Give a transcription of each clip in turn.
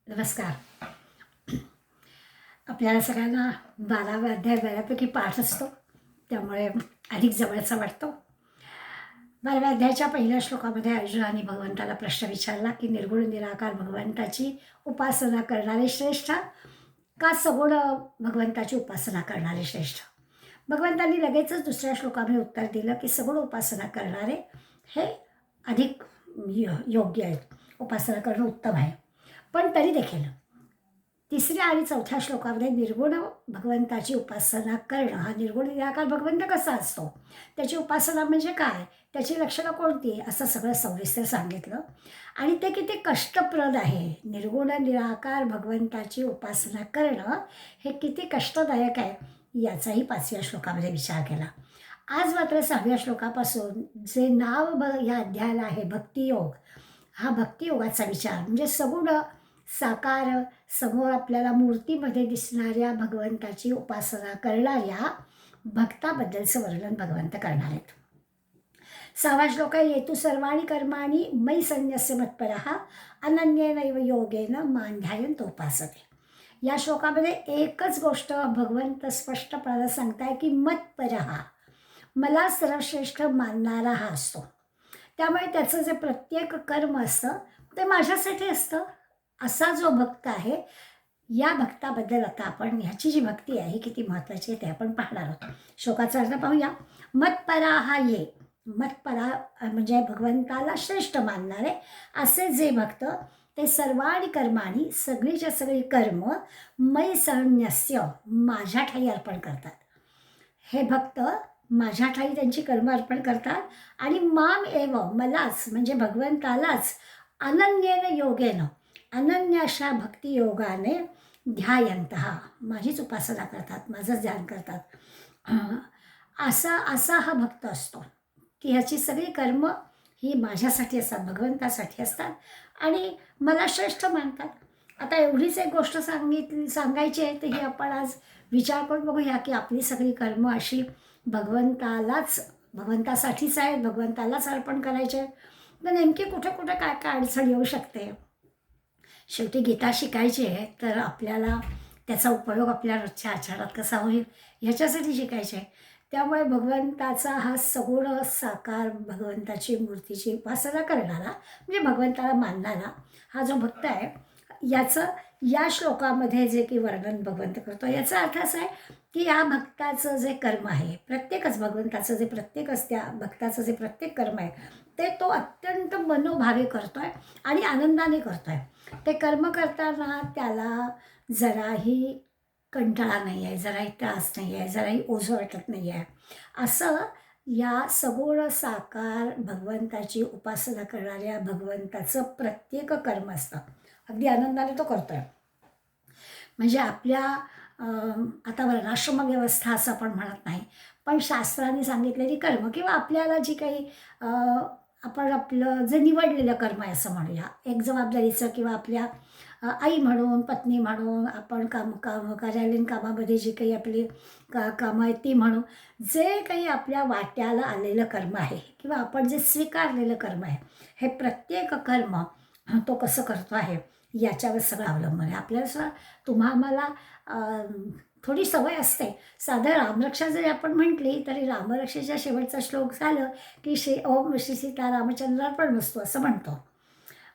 नमस्कार. आपल्याला सगळ्यांना 12वा अध्याय बऱ्यापैकी पाठ असतो, त्यामुळे अधिक जवळचा वाटतो. 12व्या अध्यायाच्या पहिल्या श्लोकामध्ये अर्जुनाने भगवंताला प्रश्न विचारला की निर्गुण निराकार भगवंताची उपासना करणारे श्रेष्ठ का सगुण भगवंताची उपासना करणारे श्रेष्ठ. भगवंतांनी लगेचच दुसऱ्या श्लोकामध्ये उत्तर दिलं की सगुण उपासना करणारे हे अधिक योग्य आहेत, उपासना करणं उत्तम आहे. पण तरी देखील तिसऱ्या आणि चौथ्या श्लोकामध्ये निर्गुण भगवंताची उपासना करणं, हा निर्गुण निराकार भगवंत कसा असतो, त्याची उपासना म्हणजे काय, त्याची लक्षणं कोणती, असं सगळं सविस्तर सांगितलं. आणि ते किती कष्टप्रद आहे. निर्गुण निराकार भगवंताची उपासना करणं हे किती कष्टदायक आहे याचाही 5व्या श्लोकामध्ये विचार केला. आज मात्र 6व्या श्लोकापासून जे नाव या अध्यायाला आहे भक्तियोग, हा भक्तियोगाचा विचार म्हणजे सगुण साकार समोर आपल्याला मूर्तीमध्ये दिसणाऱ्या भगवंताची उपासना करणाऱ्या भक्ताबद्दलचं वर्णन भगवंत करणार आहेत. 6वा श्लोक आहे, येतु सर्वाणी कर्माणी मयि संन्यस्य मत्परः अनन्येनैव योगेन मां ध्यायन्त उपासते. या श्लोकामध्ये एकच गोष्ट भगवंत स्पष्टपणे सांगताय की मत्परः, मला सर्वश्रेष्ठ मानणारा हा असतो. त्यामुळे त्याचं जे प्रत्येक कर्म असतं ते माझ्यासाठी असतं. असा जो भक्त आहे, या भक्ताबद्दल आता आपण ह्याची जी भक्ती आहे ही किती महत्त्वाची आहे ते आपण पाहणार आहोत. श्लोकाचा अर्थ पाहूया. मत्परा हा ये, मत्परा म्हणजे भगवंताला श्रेष्ठ मानणारे असे जे भक्त, ते सर्वाणी कर्माणी सगळीच्या सगळी कर्म मयि संन्यस्य माझ्या ठाई अर्पण करतात. हे भक्त माझ्या ठाई त्यांची कर्म अर्पण करतात आणि माम एव मलाच म्हणजे भगवंतालाच अनन्येन योगेन, अनन्य अशा भक्तियोगाने ध्यायंतः माझीच उपासना करतात, माझंच ध्यान करतात. असा हा भक्त असतो की ह्याची सगळी कर्म ही माझ्यासाठी असतात, भगवंतासाठी असतात आणि मला श्रेष्ठ मानतात. आता एवढीच एक गोष्ट सांगायची आहे, तर ही आपण आज विचार करून बघूया की आपली सगळी कर्म अशी भगवंतासाठीच आहेत, भगवंतालाच अर्पण करायचे आहेत. तर नेमकी कुठे कुठे काय काय अडचण येऊ शकते. शेवटी गीता शिकायची आहे, तर आपल्याला त्याचा उपयोग आपल्या रोजच्या आचरणात कसा होईल ह्याच्यासाठी शिकायचे आहे. त्यामुळे भगवंताचा हा सगुण साकार भगवंताची मूर्तीची उपासना करणारा म्हणजे भगवंताला मानणारा हा जो भक्त आहे, याचं या श्लोकामध्ये जे की वर्णन भगवंत करतो, याचा अर्थ असा आहे की या भक्ताचं जे कर्म आहे, प्रत्येकच भगवंताचं जे प्रत्येकच त्या भक्ताचं जे प्रत्येक कर्म आहे ते तो अत्यंत मनोभावे करतोय आणि आनंदाने करतोय. ते कर्म करताना त्याला जराही कंटाळा नाही आहे, जराही त्रास नाही आहे, जराही ओझं वाटत नाही आहे. असं या सगुण साकार भगवंताची उपासना करणाऱ्या भगवंताचं प्रत्येक कर्म असतं. अगदी आनंदाने तो करतोय. म्हणजे आपल्या आता वर्णाश्रम व्यवस्था असं आपण म्हणत नाही, पण शास्त्राने सांगितलेली कर्म किंवा आपल्याला जी काही आपण आपलं जे निवडलेलं कर्म आहे असं म्हणूया, एक जबाबदारीचं किंवा आपल्या आई म्हणून, पत्नी म्हणून, आपण कार्यालयीन कामामध्ये जी काही आपली कामं आहेत ती म्हणून, जे काही आपल्या वाट्याला आलेलं कर्म आहे किंवा आपण जे स्वीकारलेलं कर्म आहे, हे प्रत्येक कर्म तो कसं करतो आहे याच्यावर सगळं अवलंबून आहे. आपल्याला आम्हाला थोडी सवय असते. साधं रामरक्षा जरी आपण म्हटली तरी रामरक्षेच्या शेवटचा श्लोक झालं की ओम श्री सीता रामचंद्रार्पण वस्तू असं म्हणतो.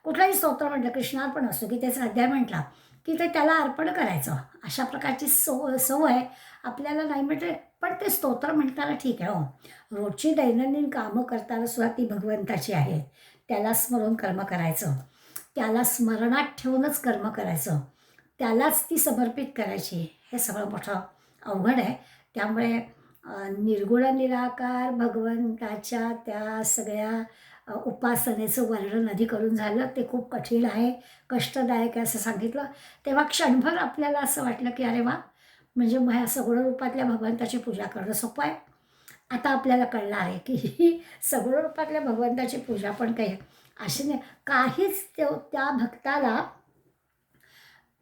कुठलाही स्तोत्र म्हटलं, कृष्णार्पण असतो की त्याचा अध्याय म्हटला की ते त्याला अर्पण करायचं, अशा प्रकारची सवय आपल्याला नाही म्हटले. पण ते स्तोत्र म्हणताना ठीक आहे, रोजची दैनंदिन कामं करताना सुद्धा ती भगवंताची आहेत, त्याला स्मरून कर्म करायचं, त्याला स्मरणात ठेवूनच कर्म करायचं, त्यालाच ती समर्पित करायची. हे सगळं मोठं अवघड आहे. त्यामुळे निर्गुण निराकार भगवंताच्या त्या सगळ्या उपासनेचं वर्णन आधी करून झालं, ते खूप कठीण आहे, कष्टदायक आहे असं सांगितलं. तेव्हा क्षणभर आपल्याला असं वाटलं की अरे वा, म्हणजे ह्या सगुण रूपातल्या भगवंताची पूजा करणं सोपं आहे. आता आपल्याला कळणार आहे की ही सगुण रूपातल्या भगवंताची पूजा पण काही अशी नाही. काहीच त्या भक्ताला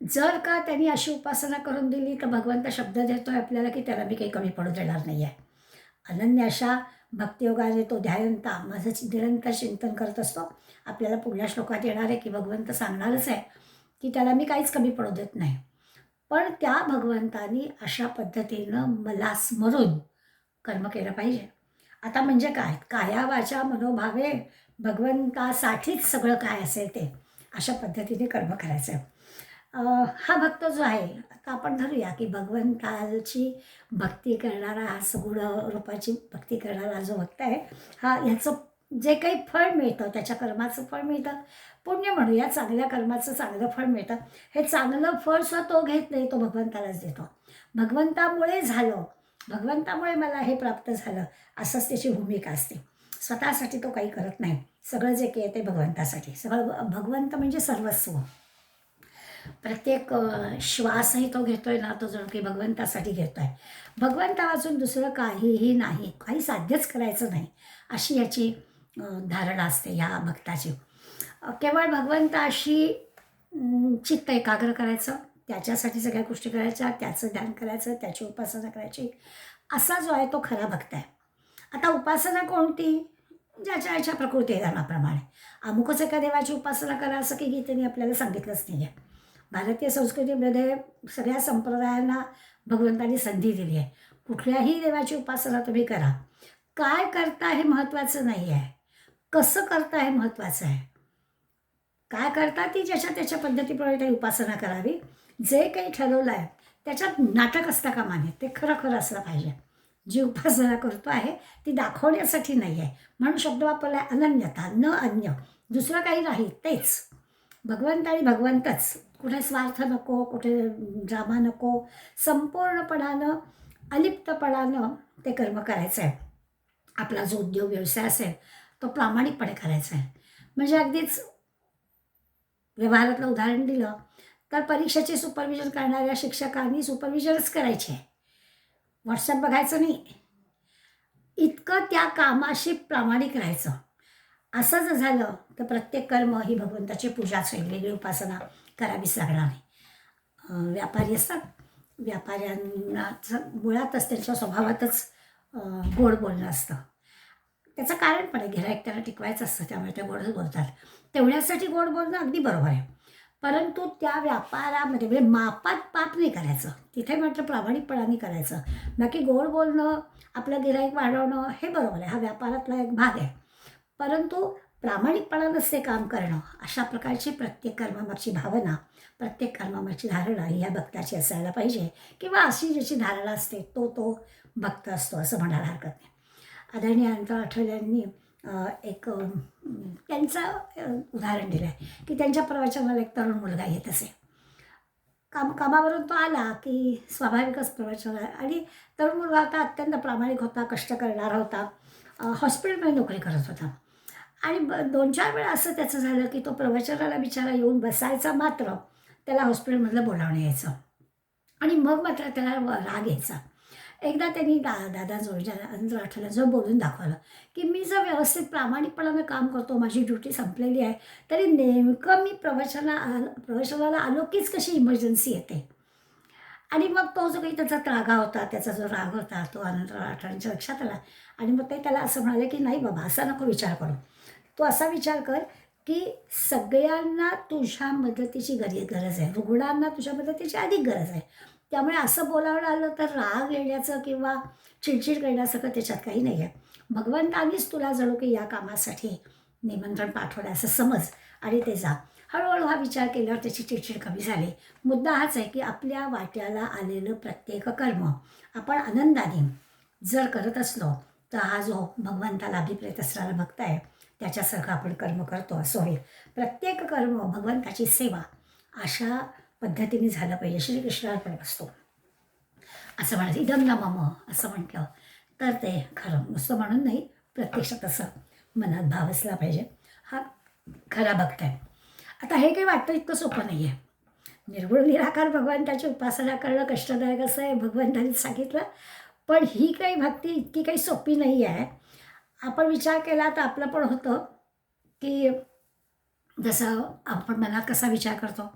जर का त्यांनी अशी उपासना करून दिली तर भगवंत शब्द देतोय आपल्याला की त्याला मी काही कमी पडू देणार नाही आहे. अनन्य अशा भक्तियोगाने तो ध्यायंता माझं निरंतर चिंतन करत असतो. आपल्याला पुढल्या श्लोकात येणार आहे की भगवंत सांगणारच आहे की त्याला मी काहीच कमी पडू देत नाही. पण त्या भगवंतानी अशा पद्धतीनं मला स्मरून कर्म केलं पाहिजे. आता म्हणजे काय? काया वाचा मनोभावे भगवंतासाठीच सगळं काय असेल ते, अशा पद्धतीने कर्म करायचं आहे. हा भक्त जो आहे, आता आपण धरूया की भगवंताची भक्ती करणारा, हा सगुण रूपाची भक्ती करणारा जो भक्त आहे, हा ह्याचं जे काही फळ मिळतं, त्याच्या कर्माचं फळ मिळतं, पुण्य म्हणूया, चांगल्या कर्माचं चांगलं फळ मिळतं. हे चांगलं फळ सुद्धा तो घेत नाही, तो भगवंतालाच देतो. भगवंतामुळे झालं, भगवंतामुळे मला हे प्राप्त झालं, असंच त्याची भूमिका असते. स्वतःसाठी तो काही करत नाही. सगळं जे काही आहे ते भगवंतासाठी. सगळं भगवंत म्हणजे सर्वस्व. प्रत्येक श्वासही तो घेतोय ना, तो जणू काही भगवंतासाठी घेतोय. भगवंता वाचून दुसरं काहीही नाही, काही साध्यच करायचं नाही, अशी याची धारणा असते ह्या भक्ताची. केवळ भगवंताशी चित्त एकाग्र करायचं, त्याच्यासाठी सगळ्या गोष्टी करायच्या, त्याचं ध्यान करायचं, त्याची उपासना करायची, असा जो आहे तो खरा भक्त आहे. आता उपासना कोणती? ज्याच्या याच्या प्रकृती धर्माप्रमाणे. अमुकच एका देवाची उपासना करा असं की गीतेने आपल्याला सांगितलंच नाही आहे. भारतीय संस्कृतीमध्ये सगळ्या संप्रदायांना भगवंतानी संधी दिली आहे. कुठल्याही देवाची उपासना तुम्ही करा. काय करता हे महत्त्वाचं नाही आहे, कसं करता हे महत्त्वाचं आहे. काय करता ती ज्याच्या त्याच्या पद्धतीप्रमाणे त्याची उपासना करावी. जे काही ठरवलं आहे त्याच्यात नाटक असता कामा नये, ते खरं खरं असलं पाहिजे. जी उपासना करतो आहे ती दाखवण्यासाठी नाही आहे. म्हणून शब्द वापरला आहे अनन्यता, न अन्य, दुसरं काही नाही, तेच भगवंत आणि भगवंतच. कुठे स्वार्थ नको, कुठे ड्रामा नको, संपूर्णपणानं अलिप्तपणानं ते कर्म करायचं आहे. आपला जो उद्योग व्यवसाय असेल तो प्रामाणिकपणे करायचा आहे. म्हणजे अगदीच व्यवहारातलं उदाहरण दिलं तर परीक्षेचे सुपरविजन करणाऱ्या शिक्षकांनी सुपरविजनच करायचे आहे, व्हॉट्सअप बघायचं नाही. इतकं त्या कामाशी प्रामाणिक राहायचं. असं जर झालं तर प्रत्येक कर्म ही भगवंताची पूजाच होईल, वेगळी उपासना करावीच लागणार नाही. व्यापारी असतात, व्यापाऱ्यांना मुळातच त्यांच्या स्वभावातच गोड बोलणं असतं. त्याचं कारण पण आहे, गिऱ्हाईक त्यांना टिकवायचं असतं, त्यामुळे ते गोडच बोलतात. तेवढ्यासाठी गोड बोलणं अगदी बरोबर आहे. परंतु त्या व्यापारामध्ये म्हणजे मापात पाप नाही करायचं, तिथे म्हटलं प्रामाणिकपणाने करायचं. बाकी गोड बोलणं, आपलं गिऱ्हाईक वाढवणं हे बरोबर आहे, हा व्यापारातला एक भाग आहे. परंतु प्रामाणिकपणानंच ते काम करणं, अशा प्रकारची प्रत्येक कर्मामागची भावना, प्रत्येक कर्मामागची धारणा ही या भक्ताची असायला पाहिजे. किंवा अशी ज्याची धारणा असते तो भक्त असतो असं म्हणायला हरकत नाही. आदरणीय अनंतराव आठवले यांनी एक त्यांचं उदाहरण दिलं आहे की त्यांच्या प्रवचनाला एक तरुण मुलगा येत असे. कामावरून तो आला की स्वाभाविकच प्रवचनाला, आणि तरुण मुलगा होता, अत्यंत प्रामाणिक होता, कष्ट करणारा होता, हॉस्पिटलमध्ये नोकरी करत होता. आणि 2-4 वेळा असं त्याचं झालं की तो प्रवचनाला बिचारा येऊन बसायचा, मात्र त्याला हॉस्पिटलमधलं बोलावणं यायचं आणि मग मात्र त्याला राग यायचा. एकदा त्यांनी दादाजवळ अनंतराव आठवलेजवळ बोलून दाखवलं की मी जर व्यवस्थित प्रामाणिकपणानं काम करतो, माझी ड्युटी संपलेली आहे, तरी नेमकं मी प्रवचनाला आलो कीच कशी इमर्जन्सी येते. आणि मग तो जो काही त्याचा त्रागा होता, त्याचा जो राग होता, तो अनंतराव आठवलेंच्या लक्षात आला. आणि मग ते त्याला असं म्हणाले की नाही बाबा, असा नको विचार करू. तू असा विचार कर की सगळ्यांना तुझ्या मदतीची गरज आहे, रुग्णांना तुझ्या मदतीची अधिक गरज आहे. त्यामुळे असं बोलावणं आलं तर राग येण्याचं किंवा चिडचिड करण्यासारखं त्याच्यात काही नाही आहे. भगवंतानीच तुला जणू की या कामासाठी निमंत्रण पाठवलं असं समज आणि ते जा. हळूहळू हा विचार केल्यावर त्याची चिडचिड कमी झाली. मुद्दा हाच आहे की आपल्या वाट्याला आलेलं प्रत्येक कर्म आपण आनंदाने जर करत असलो तर हा जो भगवंताला अभिप्रेत असणारा भक्त आहे त्याच्यासारखं आपण कर्म करतो असं होईल. प्रत्येक कर्म भगवंताची सेवा अशा पद्धतीने झालं पाहिजे. श्रीकृष्णार्पण असतो असं म्हणायचं, इदम न मम असं म्हटलं तर ते खरं, नुसतं म्हणून नाही, प्रत्यक्षात असं मनात भाव असला पाहिजे. हा खरा भक्त आहे. आता हे काही वाटतं इतकं सोपं नाही आहे. निर्गुण निराकार भगवंताची उपासना करणं कष्टदायक असं आहे, भगवंतांनी सांगितलं. पण ही काही भक्ती इतकी काही सोपी नाही आहे. आपण विचार केला तर आपलं पण होतं की जसं आपण मनात कसा विचार करतो,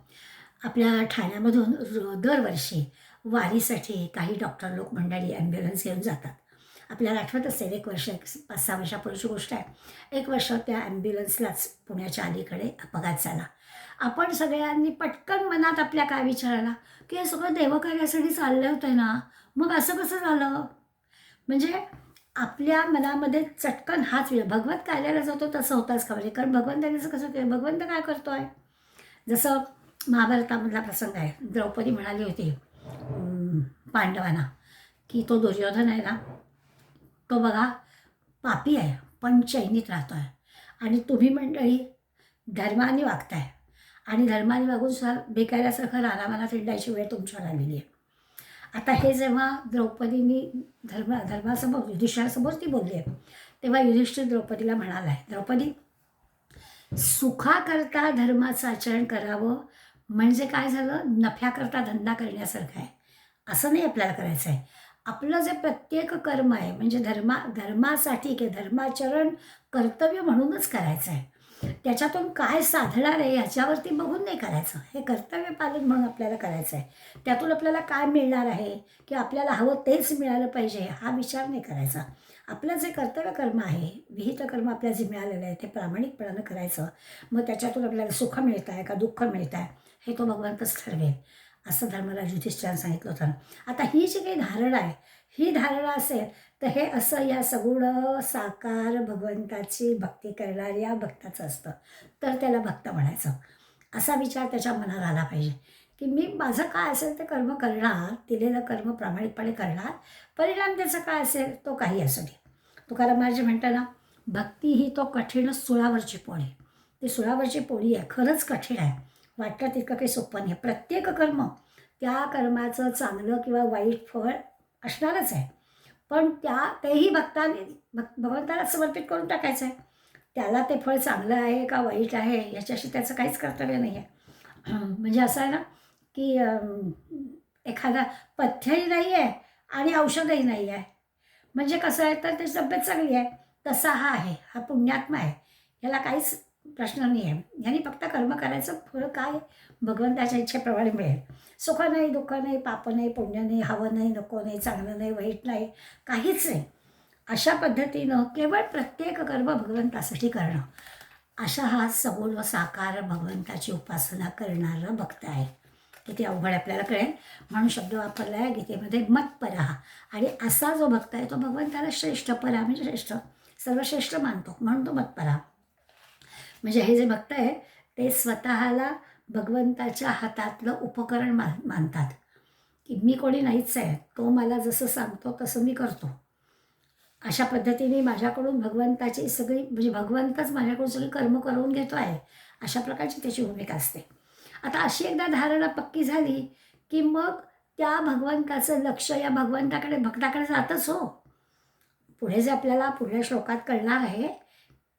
आपल्या ठाण्यामधून दरवर्षी वारीसाठी काही डॉक्टर लोक मंडळी ॲम्ब्युलन्स घेऊन जातात. आपल्याला आठवत असेल, 1 वर्ष 5-6 वर्षापूर्वीची गोष्ट आहे. 1 वर्ष त्या ॲम्ब्युलन्सलाच पुण्याच्या अलीकडे अपघात झाला आपण सगळ्यांनी पटकन मनात आपल्या काय विचार आला की हे सगळं देवकार्यासाठी चाललं होतं ना, मग असं कसं झालं? म्हणजे आपल्या मनामध्ये चटकन हाच वेळ भगवत कार्याला जातो तसं होताच का? म्हणजे कारण भगवंताने असं कसं केलं, भगवंत काय करतोय? जसं महाभारतामधला प्रसंग आहे. द्रौपदी म्हणाली होती पांडवांना की तो दुर्योधन आहे ना, तो बघा पापी आहे पण चैनीत राहतो आहे, आणि तुम्ही मंडळी धर्माने वागताय, आणि धर्माने वागून सुद्धा बेकाऱ्यासारखं रानामानात हिंडायची वेळ तुमच्यावर आलेली आहे. आता हे जेव्हा द्रौपदीनी धर्मासमोर युधिष्ठिरासमोर ती बोलली आहे, तेव्हा युधिष्ठिर द्रौपदीला म्हणाला आहे, द्रौपदी, सुखाकरता धर्माचं आचरण करावं म्हणजे काय झालं, नफ्याकरता धंदा करण्यासारखं आहे असं नाही आपल्याला करायचं आहे. आपलं जे प्रत्येक कर्म आहे म्हणजे धर्मासाठी किंवा धर्माचरण कर्तव्य म्हणूनच करायचं आहे. त्याच्यातून काय साधणार आहे ह्याच्यावरती बघून नाही करायचं. हे कर्तव्य पालन म्हणून आपल्याला करायचं आहे. त्यातून आपल्याला काय मिळणार आहे की आपल्याला हवं तेच मिळालं पाहिजे हा विचार नाही करायचा. आपलं जे कर्तव्य कर्म आहे, विहित कर्म आपल्याला जे मिळालेलं आहे ते प्रामाणिकपणानं करायचं. मग त्याच्यातून आपल्याला सुख मिळतं आहे का दुःख मिळतं आहे हे तो भगवंतच ठरवेल, असं धर्मराज युधिष्ठिराने सांगितलं होतं. आता ही जी काही धारणा आहे, ही धारणा असेल तर हे असं या सगुण साकार भगवंताची भक्ती करणाऱ्या भक्ताचं असतं, तर त्याला भक्त म्हणायचं. असा विचार त्याच्या मनात आला पाहिजे की मी माझं काय असेल ते कर्म करणार, दिलेलं कर्म प्रामाणिकपणे करणार, परिणाम त्याचा काय असेल तो काही असू दे. तुकाराम महाराज म्हणतात ना, भक्ती ही तो कठीण सुळावरची पोळी. ती सुळावरची पोळी आहे, खरंच कठीण आहे, वाटतं तितकं काही सोपं नाही. प्रत्येक कर्म त्या कर्माचं चांगलं किंवा वाईट फळ असणारच आहे, पण तेही भगवंताला समर्पित करून टाकायचं आहे. त्याला ते फळ चांगलं आहे का वाईट आहे याच्याशी त्याचं काहीच कर्तव्य नाही आहे. म्हणजे असं आहे ना की एखादा पथ्यही नाही आहे आणि औषधही नाही आहे, म्हणजे कसं आहे तर त्याची तब्येत चांगली आहे, तसा हा आहे, हा पुण्यात्मा आहे, याला काहीच प्रश्न नाही आहे. ह्यानी फक्त कर्म करायचं, फळ काय भगवंताच्या इच्छेप्रमाणे मिळेल. सुख नाही, दुःख नाही, पाप नाही, पुण्य नाही, हवं नाही, नको नाही, चांगलं नाही, वाईट नाही, काहीच नाही. अशा पद्धतीनं केवळ प्रत्येक कर्म भगवंतासाठी करणं, अशा हा सगुण व साकार भगवंताची उपासना करणारा भक्त आहे. किती अवघड आपल्याला कळेल म्हणून शब्द वापरला आहे गीतेमध्ये, मतपरा. आणि असा जो भक्त आहे तो भगवंताला श्रेष्ठ, परा म्हणजे श्रेष्ठ, सर्वश्रेष्ठ मानतो म्हणून तो मतपरा. म्हणजे हे जे भक्त आहे ते स्वतःला भगवंताच्या हातातलं उपकरण मानतात की मी कोणी नाहीच आहे, तो मला जसं सांगतो तसं मी करतो. अशा पद्धतीने माझ्याकडून भगवंताची सगळी म्हणजे भगवंतच माझ्याकडून सगळी कर्म करून घेतो आहे, अशा प्रकारची त्याची भूमिका असते. आता अशी एकदा धारणा पक्की झाली की मग त्या भगवंताचं लक्ष या भगवंताकडे भक्ताकडे जातच हो. पुढे जे आपल्याला पुढल्या श्लोकात कळणार आहे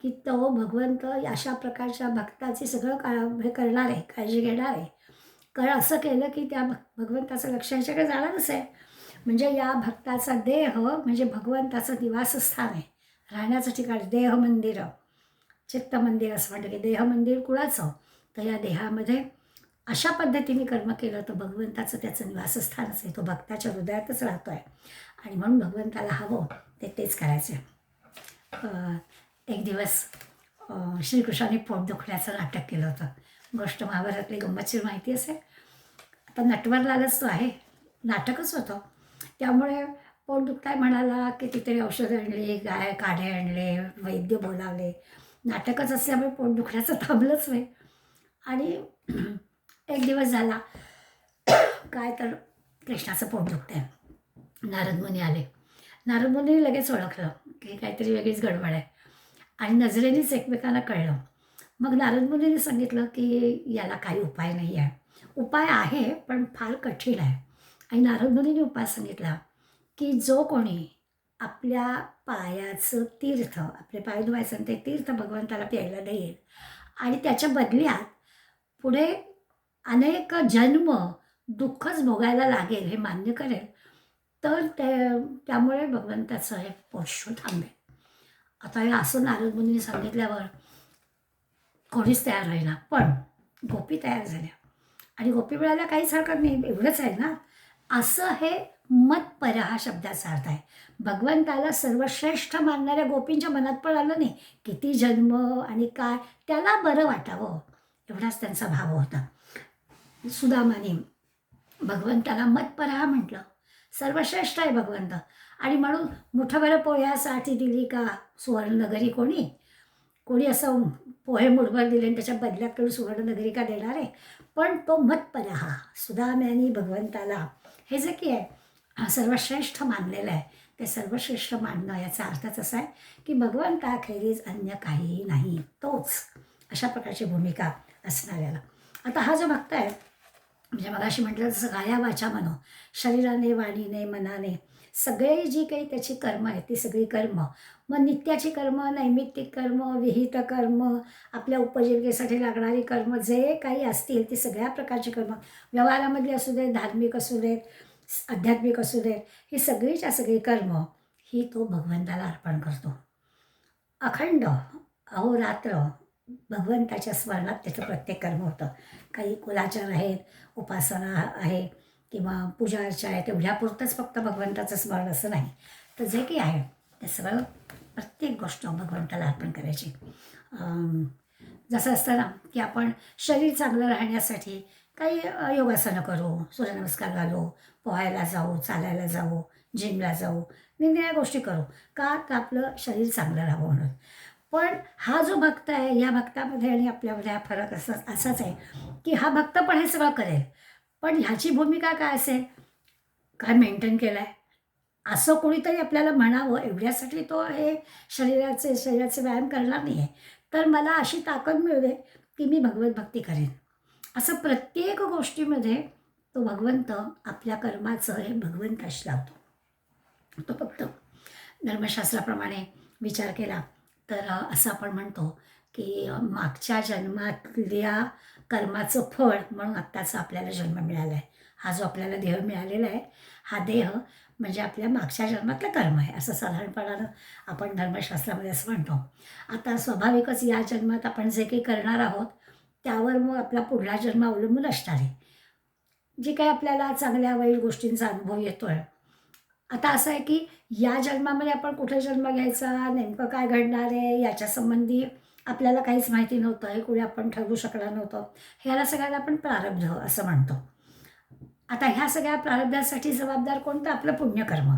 की तो भगवंत अशा प्रकारच्या भक्ताचे सगळं हे करणार आहे, काळजी घेणार आहे. कारण असं केलं की त्या भगवंताचं लक्ष ह्याच्याकडे जाणारच आहे. म्हणजे या भक्ताचा देह म्हणजे भगवंताचं निवासस्थान आहे, राहण्याचं ठिकाण, देह मंदिर, चित्त मंदिर असं म्हणतं की देह मंदिर कुणाचं, तर या देहामध्ये अशा पद्धतीने कर्म केलं तर भगवंताचं त्याचं निवासस्थानच आहे, तो भक्ताच्या हृदयातच राहतो आहे. आणि म्हणून भगवंताला हवं तेच करायचं आहे. एक दिवस श्रीकृष्णाने पोट दुखण्याचं नाटक केलं होतं. गोष्ट महाभारतातली गंमतशीर माहिती असेल. आता नटवरलालच तो आहे, नाटकच होतं. त्यामुळे पोट दुखताय म्हणाला की तिथे औषधं आणली, काढे आणले, वैद्य बोलावले. नाटकच असल्यामुळे पोट दुखण्याचं थांबलंच नाही. आणि एक दिवस झाला काय तर कृष्णाचं पोट दुखतंय. नारद मुनी आले. नारद मुनी लगेच ओळखलं की काहीतरी वेगळीच गडबड आहे, आणि नजरेनेच एकमेकांना कळलं. मग नारद मुनीने सांगितलं की याला काही उपाय नाही आहे. उपाय आहे पण फार कठीण आहे. आणि नारद मुनीने उपाय सांगितला की जो कोणी आपल्या पायाचं तीर्थ, आपले पाय धुवायचं आणि ते तीर्थ भगवंताला प्यायला देईल आणि त्याच्या बदल्यात पुढे अनेक जन्म दुःखच भोगायला लागेल हे मान्य करेल, तर त्यामुळे भगवंताचं हे पोषण थांबेल. आता हे असं नारद मुनीने सांगितल्यावर कोणीच तयार राहिला, पण गोपी तयार झाल्या. आणि गोपी मिळायला काहीच हरकत नाही, एवढंच आहे ना. असं हे मतपरा हा शब्दाचा अर्थ आहे. भगवंताला सर्वश्रेष्ठ मानणाऱ्या गोपींच्या मनात पण आलं नाही किती जन्म आणि काय, त्याला बरं वाटावं एवढाच त्यांचा भाव होता. सुदामाने भगवंताला मत्परहा म्हटलं, सर्वश्रेष्ठ आहे भगवंत. आणि म्हणून मुठभर पोह्यासाठी दिली का सुवर्णनगरी कोणी कोणी असं पोहे मुठभर दिले आणि त्याच्या बदल्यात कडून सुवर्णनगरी का देणार आहे. पण तो मत्परहा सुदाम्यानी भगवंताला हे जे की आहे सर्वश्रेष्ठ मानलेलं आहे, ते सर्वश्रेष्ठ मानणं याचा अर्थच असा आहे की भगवंताखेरीज अन्य काहीही नाही, तोच, अशा प्रकारची भूमिका असणाऱ्याला. आता हा जो भक्त आहे, म्हणजे मगाशी म्हटलं तसं काया वाचा मनो, शरीराने वाणीने मनाने सगळे जी काही त्याची कर्म आहेत ती सगळी कर्म, मग नित्याची कर्म, नैमित्तिक कर्म, विहित कर्म, आपल्या उपजीविकेसाठी लागणारी कर्म जे काही असतील ती सगळ्या प्रकारची कर्म, व्यवहारामधली असू देत, धार्मिक असू देत, आध्यात्मिक असू देत, ही सगळीच्या सगळी कर्म ही तो भगवंताला अर्पण करतो. अखंड अहोरात्र भगवंताच्या स्मरणात त्याचं प्रत्येक कर्म होतं. काही कुलाचार आहेत, उपासना आहे किंवा पूजा अर्चा आहे, तेवढ्यापुरतंच फक्त भगवंताचं स्मरण असं नाही, तर जे काही आहे ते सगळं प्रत्येक गोष्ट भगवंताला अर्पण करायची. जसं असतं ना की आपण शरीर चांगलं राहण्यासाठी काही योगासनं करू, सूर्यनमस्कार घालू, पोहायला जाऊ, चालायला जाऊ, जिमला जाऊ, निरनिराळ्या गोष्टी करू, का तर आपलं शरीर चांगलं राहावं म्हणून. पण हा जो भक्त आहे, या भक्तामध्ये आणि आपल्यामध्ये हा फरक असाच आहे की हा भक्त पण हे सगळं करेल, पण ह्याची भूमिका काय असेल, काय मेंटेन केलं आहे असं कोणीतरी आपल्याला म्हणावं एवढ्यासाठी तो हे शरीराचे व्यायाम करणार नाही आहे. तर मला अशी ताकद मिळू दे की मी भगवत भक्ती करेन, असं प्रत्येक गोष्टीमध्ये तो भगवंत आपल्या कर्माचं हे भगवंताशी लावतो. तो फक्त धर्मशास्त्राप्रमाणे विचार केला तर असं आपण म्हणतो की मागच्या जन्मातल्या कर्माचं फळ म्हणून आत्ताचा आपल्याला जन्म मिळाला आहे. हा जो आपल्याला देह मिळालेला आहे, हा देह म्हणजे आपल्या मागच्या जन्मातलं कर्म आहे, असं साधारणपणानं आपण धर्मशास्त्रामध्ये असं म्हणतो. आता स्वाभाविकच या जन्मात आपण जे काही करणार आहोत त्यावर मग आपला पुढला जन्म अवलंबून असणार आहे. जे काही आपल्याला चांगल्या वाईट गोष्टींचा अनुभव येतो आहे, आता असं आहे की या जन्मामध्ये आपण कुठे जन्म घ्यायचा, नेमकं काय घडणार आहे याच्या संबंधी आपल्याला काहीच माहिती नव्हतं, हे कुठे आपण ठरवू शकणार नव्हतं. ह्याला सगळ्याला आपण प्रारब्ध असं म्हणतो. आता ह्या सगळ्या प्रारब्धासाठी जबाबदार कोणतं, आपलं पुण्यकर्म,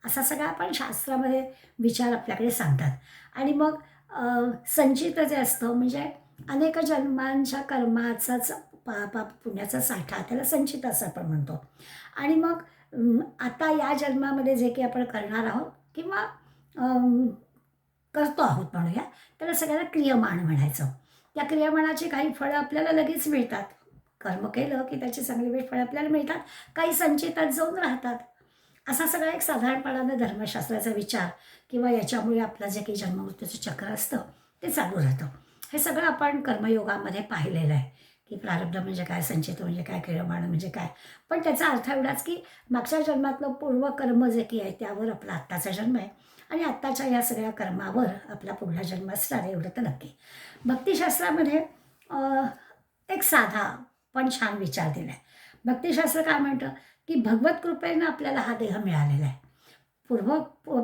असा सगळा आपण शास्त्रामध्ये विचार आपल्याकडे सांगतात. आणि मग संचित जे असतं म्हणजे अनेक जन्मांच्या कर्माचाच पुण्याचा साठा, त्याला संचित असं आपण म्हणतो. आणि मग आता या जन्मामध्ये जे काही आपण करणार आहोत किंवा करतो आहोत म्हणूया, त्याला सगळ्याला क्रियमाण म्हणायचं. त्या क्रियमाणाची काही फळं आपल्याला लगेच मिळतात, कर्म केलं की त्याची चांगली वाईट फळं आपल्याला मिळतात, काही संचितात जाऊन राहतात. असा सगळा एक साधारणपणानं धर्मशास्त्राचा विचार किंवा याच्यामुळे आपलं जे काही जन्ममृत्यूचं चक्र असतं ते चालू राहतं. हे सगळं आपण कर्मयोगामध्ये पाहिलेलं आहे की प्रारब्ध म्हणजे काय, संचित म्हणजे काय, क्रियमाण म्हणजे काय. पण त्याचा अर्थ एवढाच की मागच्या जन्मातलं पूर्वकर्म जे काही आहे त्यावर आपला आत्ताचा जन्म आहे आणि आत्ताच्या या सगळ्या कर्मावर आपला पुढला जन्म असणार आहे, एवढं तर नक्की. भक्तिशास्त्रामध्ये एक साधा पण छान विचार दिला आहे. भक्तिशास्त्र काय म्हणतं की भगवत कृपेनं आपल्याला हा देह मिळालेला आहे,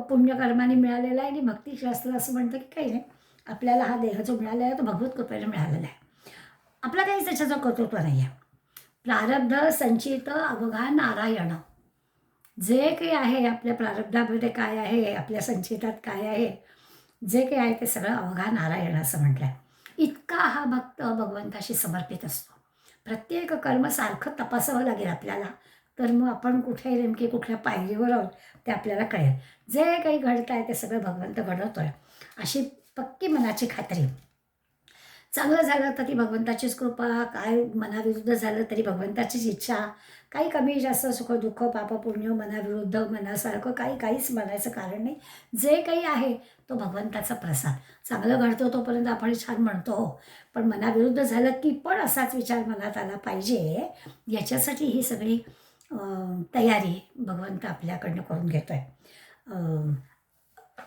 पुण्यकर्माने मिळालेला आहे. आणि भक्तिशास्त्र असं म्हणतं की काही नाही, आपल्याला हा देह जो मिळालेला आहे तो भगवत कृपेनं मिळालेला आहे, आपला काहीच त्याच्याचं कर्तृत्व नाही आहे. प्रारब्ध संचित अवघा नारायण, जे काही आहे आपल्या प्रारब्धामध्ये काय आहे, आपल्या संचितात काय आहे, जे काही आहे ते सगळं अवघा नारायण असं म्हटलं आहे. इतका हा भक्त भगवंताशी समर्पित असतो. प्रत्येक कर्म सारखं तपासावं लागेल आपल्याला, तर मग आपण कुठे नेमके कुठल्या पायरीवर आहोत ते आपल्याला कळेल. जे काही घडत आहे ते सगळं भगवंत घडवतो आहे अशी पक्की मनाची खात्री. चांगलं झालं तर ती भगवंताचीच कृपा, काय मनाविरुद्ध झालं तरी भगवंताचीच इच्छा. काही कमी जास्त सुख दुःख पाप पुण्य मनाविरुद्ध मनासारखं काहीच म्हणायचं कारण नाही. जे काही आहे तो भगवंताचा प्रसाद. चांगलं घडतो तोपर्यंत आपण छान म्हणतो हो, पण मनाविरुद्ध झालं की पण असाच विचार मनात आला पाहिजे, याच्यासाठी ही सगळी तयारी भगवंत आपल्याकडनं करून घेतो आहे.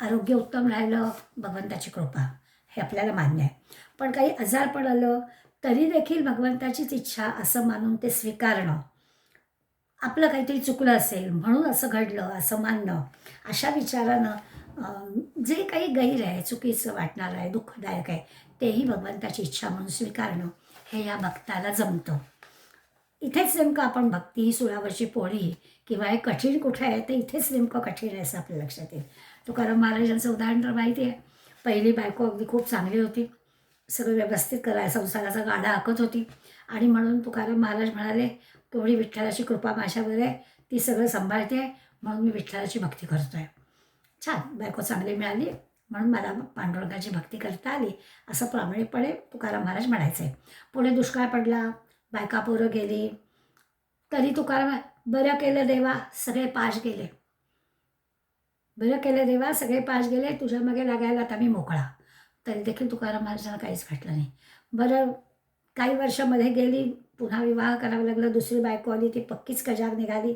आरोग्य उत्तम राहिलं भगवंताची कृपा, हे आपल्याला मान्य आहे. पण काही आजारपण आलं तरी देखील भगवंताचीच इच्छा असं मानून ते स्वीकारणं, आपलं काहीतरी चुकलं असेल म्हणून असं घडलं असं मानणं, अशा विचारानं जे काही गैर आहे, चुकीचं वाटणार आहे, दुःखदायक आहे, तेही भगवंताची इच्छा म्हणून स्वीकारणं, हे या भक्ताला जमतं. इथेच नेमकं आपण भक्ती ही सुळावरची पोळी किंवा हे कठीण कुठे आहे तर इथेच नेमकं कठीण आहे असं आपल्या लक्षात येईल. तुकाराम महाराजांचं उदाहरण तर माहिती आहे. पहिली बायको अगदी खूप चांगली होती, सगळं व्यवस्थित संसाराचा गाडा आखत होती आणि म्हणून तुकाराम महाराज म्हणाले, तेवढी विठ्ठलाची कृपा माझ्यावर आहे, ती सगळं सांभाळते आहे, म्हणून मी विठ्ठलाची भक्ती करतो आहे. छान, बायको चांगली मिळाली म्हणून मला पांडुरंगाची भक्ती करता आली, असं प्रामाणिकपणे तुकाराम महाराज म्हणायचे. पुढे दुष्काळ पडला, बायका पोरं गेली, तरी तुकाराम, बरं केलं देवा सगळे पाश गेले, बरं केलं देवा सगळे पाश गेले, तुझ्या मागे लागायला आता मी मोकळा. तरी देखील तुकाराम महाराजांना काहीच वाटलं नाही. बरं, काही वर्षामध्ये गेली, पुन्हा विवाह करावा लागला, दुसरी बायको आली, ती पक्कीच कजाग निघाली.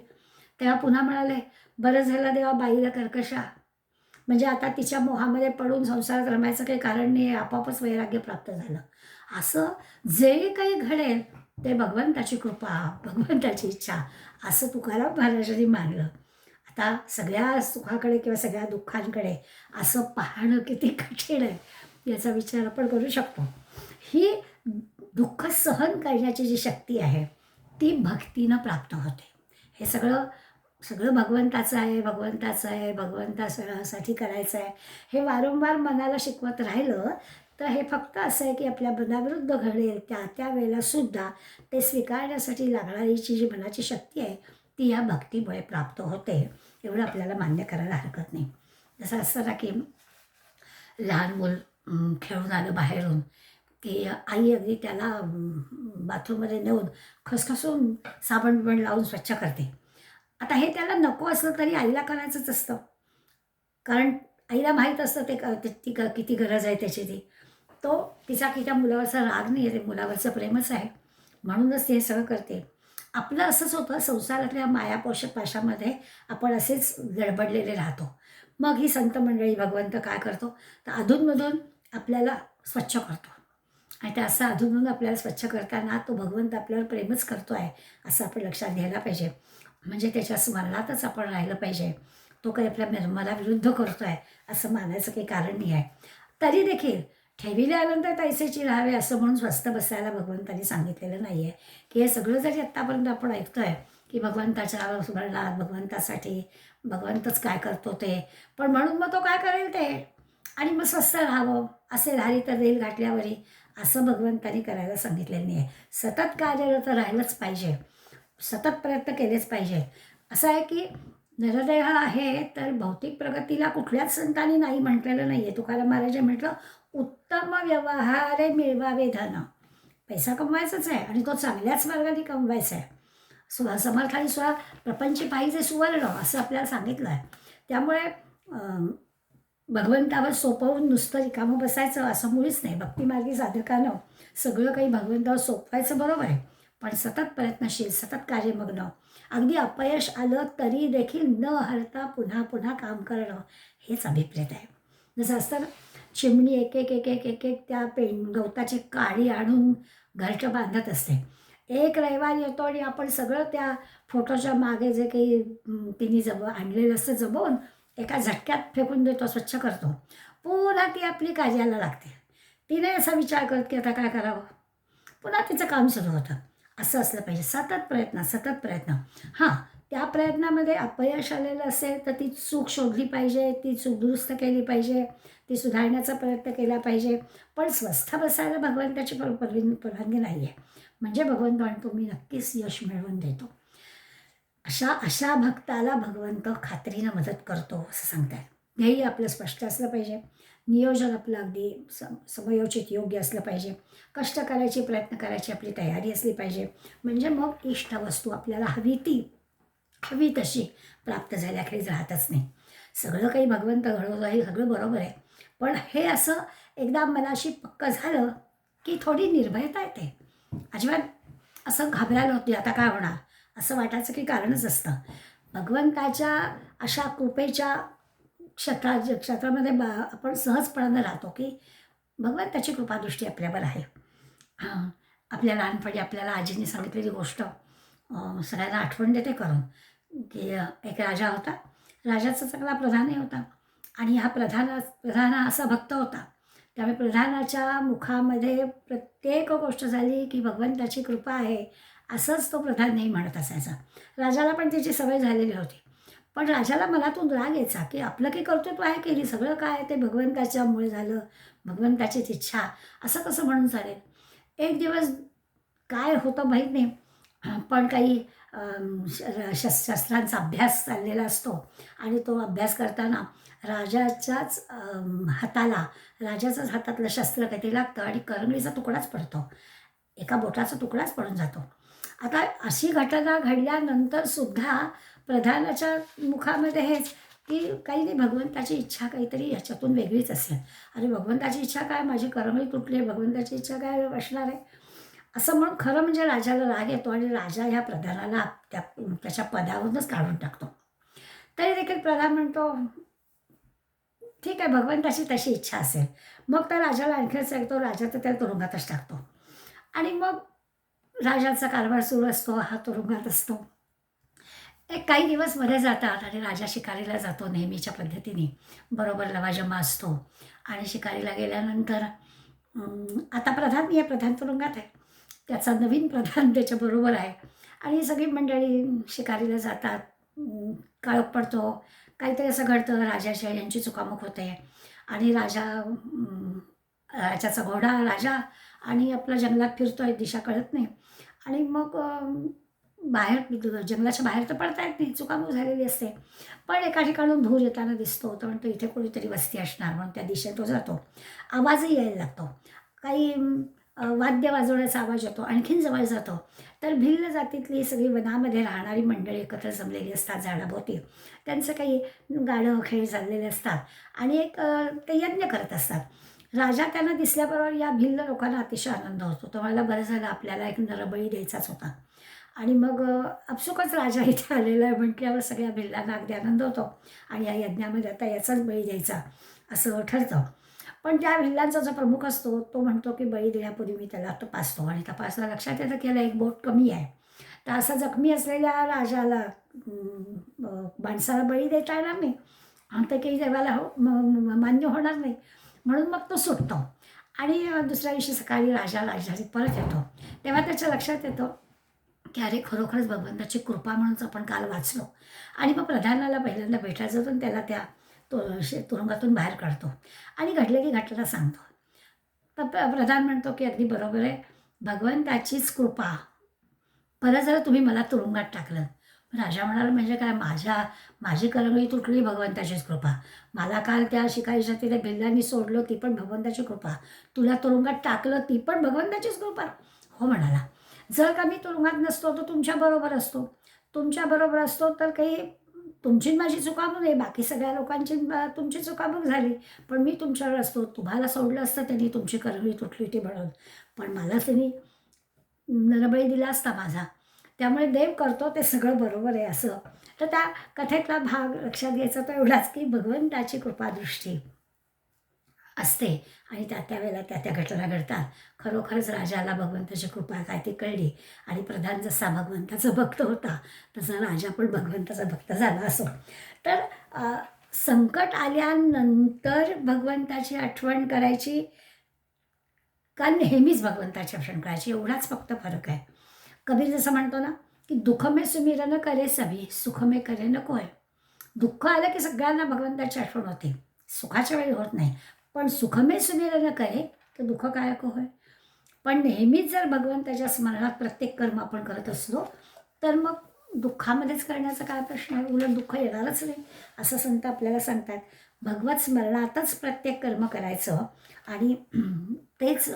तेव्हा पुन्हा म्हणाले, बरं झालं देवा बाईला कर्कशा, म्हणजे आता तिच्या मोहामध्ये पडून संसारात रमायचं काही कारण नाही आहे, आपोआपच वैराग्य प्राप्त झालं. असं जे काही घडेल ते भगवंताची कृपा, भगवंताची इच्छा, असं तुकाराम महाराजांनी मानलं. आता सगळ्या सुखाकडे किंवा सगळ्या दुःखांकडे असं पाहणं किती कठीण आहे याचा विचार आपण करू शकतो. ही दुःख सहन करण्याची जी शक्ती आहे ती भक्तीनं प्राप्त होते. हे सगळं सगळं भगवंताचं आहे, भगवंताचं आहे, भगवंतासाठी करायचं आहे, हे वारंवार मनाला शिकवत राहिलं तर हे फक्त असं आहे की आपल्या मनाविरुद्ध घडेल त्या वेळेलासुद्धा ते स्वीकारण्यासाठी लागणारीची जी मनाची शक्ती आहे ती या भक्तीमुळे प्राप्त होते, एवढं आपल्याला मान्य करायला हरकत नाही. जसं असतं ना की लहान मूल खेळून आलं बाहेरून की आई अगदी त्याला बाथरूममध्ये नेऊन खसखसून साबण बिबण लावून स्वच्छ करते. आता हे त्याला नको असलं तरी आईला करायचंच असतं, कारण आईला माहीत असतं ती किती गरज आहे त्याची. तिचा की त्या मुलावरचा राग नाही आहे, ते मुलावरचं प्रेमच आहे, म्हणूनच ती हे सगळं करते. आपलं असंच होतं, संसारातल्या मायापोषक पाशामध्ये आपण असेच गडबडलेले राहतो. मग ही संत मंडळी, भगवंत काय करतो तर अधूनमधून आपल्याला स्वच्छ करतो, आणि ते असं अधूनमधून आपल्याला स्वच्छ करताना तो भगवंत आपल्यावर प्रेमच करतो आहे असं आपण लक्षात घ्यायला पाहिजे. म्हणजे त्याच्या स्मरणातच आपण राहिलं पाहिजे. तो काही आपल्या निर्मलाविरुद्ध करतो आहे असं मानायचं काही कारण नाही आहे. तरी देखील ठेविल्यानंतर तैसेची राहावे असं म्हणून स्वस्थ बसायला भगवंतांनी सांगितलेलं नाही आहे. की हे सगळं जरी आत्तापर्यंत आपण ऐकतो आहे की भगवंताच्या स्मरणात, भगवंतासाठी, भगवंतच काय करतो ते, पण म्हणून मग तो काय करेल ते, आणि मग स्वस्थ राहावं, असे धारी तर देईल गाठल्यावरी, असं भगवंतांनी करायला सांगितलेलं नाही आहे. सतत कार्यरत राहिलंच पाहिजे, सतत प्रयत्न केलेच पाहिजे. असं आहे की नरदेह आहे तर भौतिक प्रगतीला कुठल्याच संतांनी नाही म्हटलेलं नाही आहे. तुकाराम महाराजांनी म्हटलं, उत्तम व्यवहारे मिळवावे धन, पैसा कमवायचाच आहे आणि तो चांगल्याच मार्गाने कमवायचा आहे. समर्थाने सुद्धा प्रपंच पाहिजे सुवर्ण असं आपल्याला सांगितलं आहे. त्यामुळे भगवंतावर सोपवून नुसतं रिकामं बसायचं असं मुळीच नाही. भक्तिमार्गी साधकानं सगळं काही भगवंतावर सोपवायचं बरोबर आहे, पण सतत प्रयत्नशील, सतत कार्यमग्न, अगदी अपयश आलं तरी देखील न हरता पुन्हा पुन्हा काम करणं हेच अभिप्रेत आहे. जसं असतं ना, चिमणी एक एक एक एक एक एक त्या गवताची काडी आणून घरटं बांधत असते. एक रविवार येतो आणि आपण सगळं त्या फोटोच्या मागे जे काही तिने आणलेलं असतं जमवून एका झटक्यात फेकून देतो, स्वच्छ करतो. पुन्हा ती आपली कार्याला लागते. तिने असा विचार करत की आता काय करावं, पुन्हा तिचं काम सुरू होतं. असं असलं पाहिजे, सतत प्रयत्न, सतत प्रयत्न. हां, त्या प्रयत्नामध्ये अपयश आलेलं असेल तर ती चूक शोधली पाहिजे, ती चूक दुरुस्त केली पाहिजे, ती सुधारण्याचा प्रयत्न केला पाहिजे, पण स्वस्थ बसायला भगवंताची परवानगी नाही आहे. म्हणजे भगवंत म्हणतो मी नक्कीच यश मिळवून देतो. अशा भक्ताला भगवंत खात्रीनं मदत करतो असं सांगतात. ध्येय आपलं स्पष्ट असलं पाहिजे, नियोजन आपलं अगदी समयोचित योग्य असलं पाहिजे, कष्ट करायचे, प्रयत्न करायची आपली तयारी असली पाहिजे, म्हणजे मग इष्ट वस्तू आपल्याला हवी तशी प्राप्त झाल्याखेरीज राहतच नाही. सगळं काही भगवंत घडवतो हे सगळं बरोबर आहे, पण हे असं एकदा मनाशी पक्कं झालं की थोडी निर्भयता येते. अजिबात असं घाबरायला होती आता काय होणार असं वाटायचं की कारणच असतं. भगवंताच्या अशा कृपेच्या क्षेत्रामध्ये आपण सहजपणानं राहतो की भगवंताची कृपादृष्टी आपल्यावर आहे. हां, आपल्या लहानपणी आपल्याला आजीने सांगितलेली गोष्ट सगळ्यांना आठवण देते करून, की एक राजा होता. राजाचा चांगला प्रधानही होता आणि हा प्रधान असा भक्त होता. त्यामुळे प्रधानाच्या मुखामध्ये प्रत्येक गोष्ट झाली की भगवंताची कृपा आहे असंच तो प्रधान नाही म्हणत असायचा. राजाला पण त्याची सवय झालेली होती. पण राजाला मनातून राग यायचा की आपलं की कर्तृत्व आहे की नाही, सगळं काय ते भगवंताच्यामुळे झालं, भगवंताचीच इच्छा, असं कसं म्हणून चालेल. एक दिवस काय होतं माहीत नाही, पण काही शस्त्रांचा अभ्यास चाललेला असतो आणि तो अभ्यास करताना राजाच्याच राजाच्याच हातातलं शस्त्र काहीतरी लागतं आणि करंगळीचा तुकडाच पडतो, एका बोटाचा तुकडाच पडून जातो. आता अशी घटना घडल्यानंतर सुद्धा प्रधानाच्या मुखामध्ये हेच की काही नाही, भगवंताची इच्छा काहीतरी ह्याच्यातून वेगळीच असेल. अरे भगवंताची इच्छा काय, माझी करंगळी तुटली आहे, भगवंताची इच्छा काय असणार आहे, असं म्हणून खरं म्हणजे राजाला राग येतो आणि राजा ह्या प्रधानाला त्याच्या पदावरूनच काढून टाकतो. तरी देखील प्रधान म्हणतो ठीक आहे, भगवंताची तशी इच्छा असेल. मग त्या राजाला आणखीन सांगतो, राजा तर त्याला तुरुंगातच टाकतो आणि मग राजाचा कारभार सुरू असतो, हा तुरुंगात असतो. एक काही दिवस मध्ये जातात आणि राजा शिकारीला जातो नेहमीच्या पद्धतीने. बरोबर लवाजमा असतो आणि शिकारीला गेल्यानंतर आता प्रधान नाही आहे, प्रधान तुरुंगात आहे. त्याचा नवीन प्रधान त्याच्याबरोबर आहे आणि सगळी मंडळी शिकारीला जातात. काळोख पडतो, काहीतरी असं घडतं, राजाच्या यांची चुकामुक होते आणि राजाचा घोडा राजा आणि आपला जंगलात फिरतोय, दिशा कळत नाही आणि मग बाहेर जंगलाच्या बाहेर तर पडता येत नाही, चुकामुक झालेली असते. पण एका ठिकाणून धूर येताना दिसतो, तो म्हणतो इथे कोणीतरी वस्ती असणार म्हणून त्या दिशेत तो जातो. आवाजही यायला लागतो, काही वाद्य वाजवण्याचा आवाज येतो, आणखीन जवळ जातो तर भिल्ल जातीतली सगळी वनामध्ये राहणारी मंडळी एकत्र जमलेली असतात झाडाभोवती. त्यांचं काही गाणं खेळ चाललेले असतात आणि ते यज्ञ करत असतात. राजा त्यांना दिसल्याबरोबर या भिल्ल लोकांना अतिशय आनंद होतो. तो मला बरं झालं, आपल्याला एक नरबळी द्यायचाच होता आणि मग आपसुकच राजा इथे आलेला आहे म्हटल्यावर सगळ्या भिल्लांना अगदी आनंद होतो आणि या यज्ञामध्ये आता याचाच बळी द्यायचा असं ठरतं. पण त्या भिल्लांचा जो प्रमुख असतो तो म्हणतो की बळी देण्यापूर्वी मी त्याला तपासतो आणि तपासला लक्षात येतं की याला एक बोट कमी आहे. तर असा जखमी असलेल्या राजाला माणसाला बळी देता येणार नाही आणि ते काही देवाला मान्य होणार नाही, म्हणून मग तो सुटतो आणि दुसऱ्या दिवशी सकाळी राजा राजधानीत परत येतो. तेव्हा त्याच्या लक्षात येतं की अरे खरोखरच भगवंताची कृपा म्हणूनच आपण काल वाचलो आणि मग प्रधानाला पहिल्यांदा भेटायचं होतं आणि त्याला त्या तुरुंगातून बाहेर काढतो आणि घडलेली घटना सांगतो. तर प्रधान म्हणतो की अगदी बरोबर आहे, भगवंताचीच कृपा, परत जर तुम्ही मला तुरुंगात टाकलं. राजा म्हणाला म्हणजे काय, माझी करंगळी तुटली, भगवंताचीच कृपा. मला काल त्या शिकारीच्या तिथे भिल्लांनी सोडलं, ती पण भगवंताची कृपा. तुला तुरुंगात टाकलं, ती पण भगवंताचीच कृपा. हो म्हणाला, जर का मी तुरुंगात नसतो तर तुमच्याबरोबर असतो. तुमच्याबरोबर असतो तर काही तुमची माझी चुकामुक नाही, बाकी सगळ्या लोकांची तुमची चुकामुक झाली. पण मी तुमच्यावर असतो, तुम्हाला सोडलं असतं त्यांनी, तुमची करंगळी तुटली होती म्हणून. पण मला त्यांनी नरबळी दिला असता माझा. त्यामुळे देव करतो ते सगळं बरोबर आहे असं. तर त्या कथेतला भाग लक्षात घ्यायचा तो एवढाच की भगवंताची कृपादृष्टी असते आणि त्या वेळेला त्या घटना घडतात. खरोखरच राजाला भगवंताची कृपा काय ती कळली आणि प्रधान जसा भगवंताचा भक्त होता तसा राजा पण भगवंताचा भक्त झाला असो. तर संकट आल्यानंतर भगवंताची आठवण करायची का नेहमीच भगवंताची आठवण करायची, एवढाच फक्त फरक आहे. कबीर जसं म्हणतो ना की दुःख में सुमिरन करे सभी, सुख में करे न कोय. दुःख आलं की सगळ्यांना भगवंताची आठवण होते, सुखाच्या वेळी होत नाही. पण सुख में सुमिरन करे तर दुःख काय होय. पण नेहमीच जर भगवंताच्या स्मरणात प्रत्येक कर्म आपण करत असलो तर मग दुःखामध्येच करण्याचा काय प्रश्न आहे, उलट दुःख येणारच नाही असं संत आपल्याला सांगतात. भगवत स्मरणातच प्रत्येक कर्म करायचं आणि तेच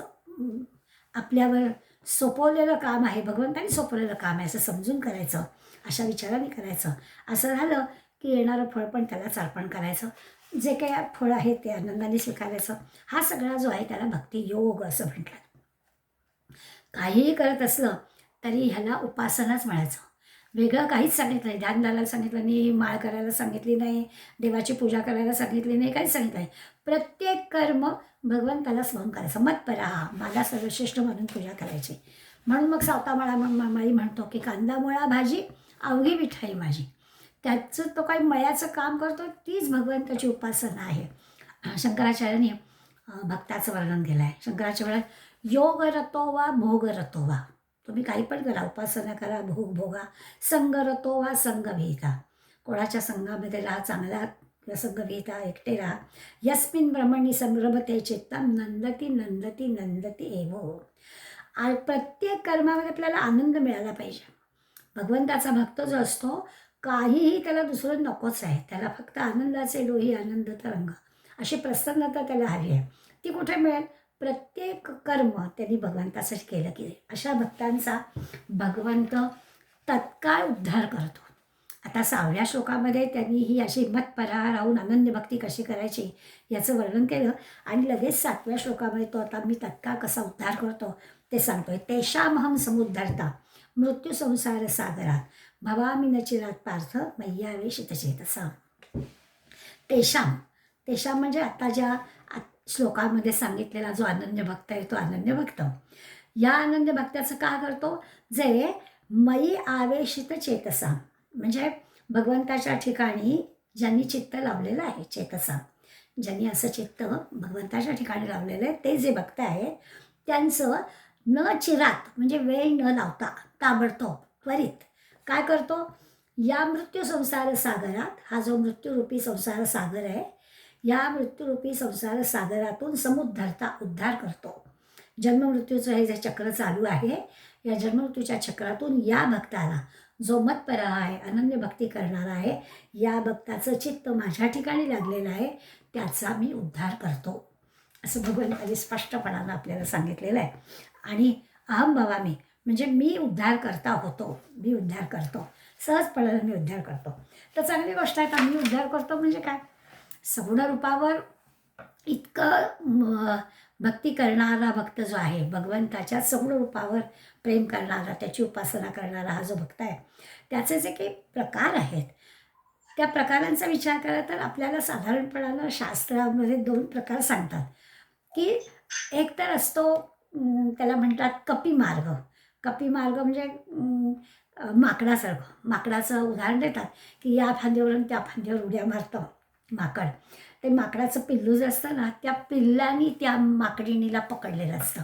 आपल्यावर सोपवलेलं काम आहे, भगवंताने सोपवलेलं काम आहे असं समजून करायचं, अशा विचाराने करायचं. असं झालं की येणारं फळ पण त्यालाच अर्पण करायचं, जे काही फळ आहे ते आनंदाने स्वीकारायचं. हा सगळा जो आहे त्याला भक्ती योग असं म्हटलं. काहीही करत असलं तरी ह्याला उपासनाच म्हणायचं, वेगळं काहीच सांगितलं नाही. ध्यान घालायला सांगितलं नाही, माळ करायला सांगितली नाही, देवाची पूजा करायला सांगितली नाही, काहीच सांगितलं नाही. प्रत्येक कर्म भगवंताला स्मरून करायचं. मत्पराहा, मला सर्वश्रेष्ठ म्हणून पूजा करायची. म्हणून मग सावतामाळा माळी म्हणतो की कांदा मुळा भाजी अवघी मिठाई माझी. त्याचं तो काही मयाचं काम करतो, तीच भगवंताची उपासना आहे. शंकराचार्यांनी भक्ताचं वर्णन केलं आहे. शंकराच्या वेळेत योग रतो वा भोग रतो वा, तुम्ही काही पण करा, उपासना करा, भोग भोगा, संग रतो वा संग विहिता, कोणाच्या संघामध्ये राहा, चांगला संग विहिता, एकटे राहा. यस्मिन ब्रह्मणी संभ्रमते चित्तम नंदती नंदती नंदती एवो. प्रत्येक कर्मामध्ये आपल्याला आनंद मिळाला पाहिजे. भगवंताचा भक्त जो असतो, काहीही त्याला दुसरं नकोच आहे, त्याला फक्त आनंदाचे डोही, आनंद तरंग, अशी प्रसन्नता त्याला हवी आहे. ती कुठे मिळेल? प्रत्येक कर्म त्यांनी भगवंतासाठी केलं की. अशा भक्तांचा भगवंत तत्काळ उद्धार करतो. आता 6व्या श्लोकामध्ये त्यांनी ही अशी मतपरा राहून अनन्य भक्ती कशी करायची याचं वर्णन केलं, आणि लगेच 7व्या श्लोकामध्ये तो आता मी तत्काळ कसा उद्धार करतो ते सांगतोय. तेषामहं समुद्धरता मृत्यू संसार सागरात भवामी न चिरात पार्थ मय्यावेशित चेतसा. तेषाम, तेषाम म्हणजे आता ज्या श्लोकामध्ये सांगितलेला जो अनन्य भक्त आहे तो अनन्य भक्त. या अनन्य भक्ताचं का करतो? जे मयी आवेशित चेतसा, म्हणजे भगवंताच्या ठिकाणी ज्यांनी चित्त लावलेलं आहे, चेतसा, ज्यांनी असं चित्त भगवंताच्या ठिकाणी लावलेलं आहे, ते जे भक्त आहे त्यांचं न चिरात म्हणजे वेळ न लावता ताबडतोब त्वरित काय करतो? या मृत्यू संसार सागरात, हा जो मृत्यूरूपी संसार सागर आहे, या मृत्यूरूपी संसार सागरातून समुद्धरता उद्धार करतो. जन्ममृत्यूचं हे जे चक्र चालू आहे, या जन्ममृत्यूच्या चक्रातून या भक्ताला, जो मतपरा आहे, अनन्य भक्ती करणारा आहे, या भक्ताचं चित्त माझ्या ठिकाणी लागलेलं आहे, त्याचा मी उद्धार करतो, असं भगवंतांनी स्पष्टपणानं आपल्याला सांगितलेलं आहे. आणि अहम भवामी म्हणजे मी उद्धार करता होतो, मी उद्धार करतो, सहजपणाने मी उद्धार करतो. तर चांगली गोष्ट आहे. तर मी उद्धार करतो म्हणजे काय? सगुण रूपावर इतकं भक्ती करणारा भक्त जो आहे, भगवंताच्या सगुण रूपावर प्रेम करणारा, त्याची उपासना करणारा हा जो भक्त आहे, त्याचे जे काही प्रकार आहेत, त्या प्रकारांचा विचार केला तर आपल्याला साधारणपणानं शास्त्रामध्ये 2 प्रकार सांगतात. की एक तर असतो त्याला म्हणतात कपी मार्ग. कपी मार्ग म्हणजे माकडासारखं, माकडाचं उदाहरण देतात की या फांदीवरून त्या फांदीवर उड्या मारतं माकड. ते माकडाचं पिल्लू जे असतं ना, त्या पिल्लानी त्या माकडिणीला पकडलेलं असतं.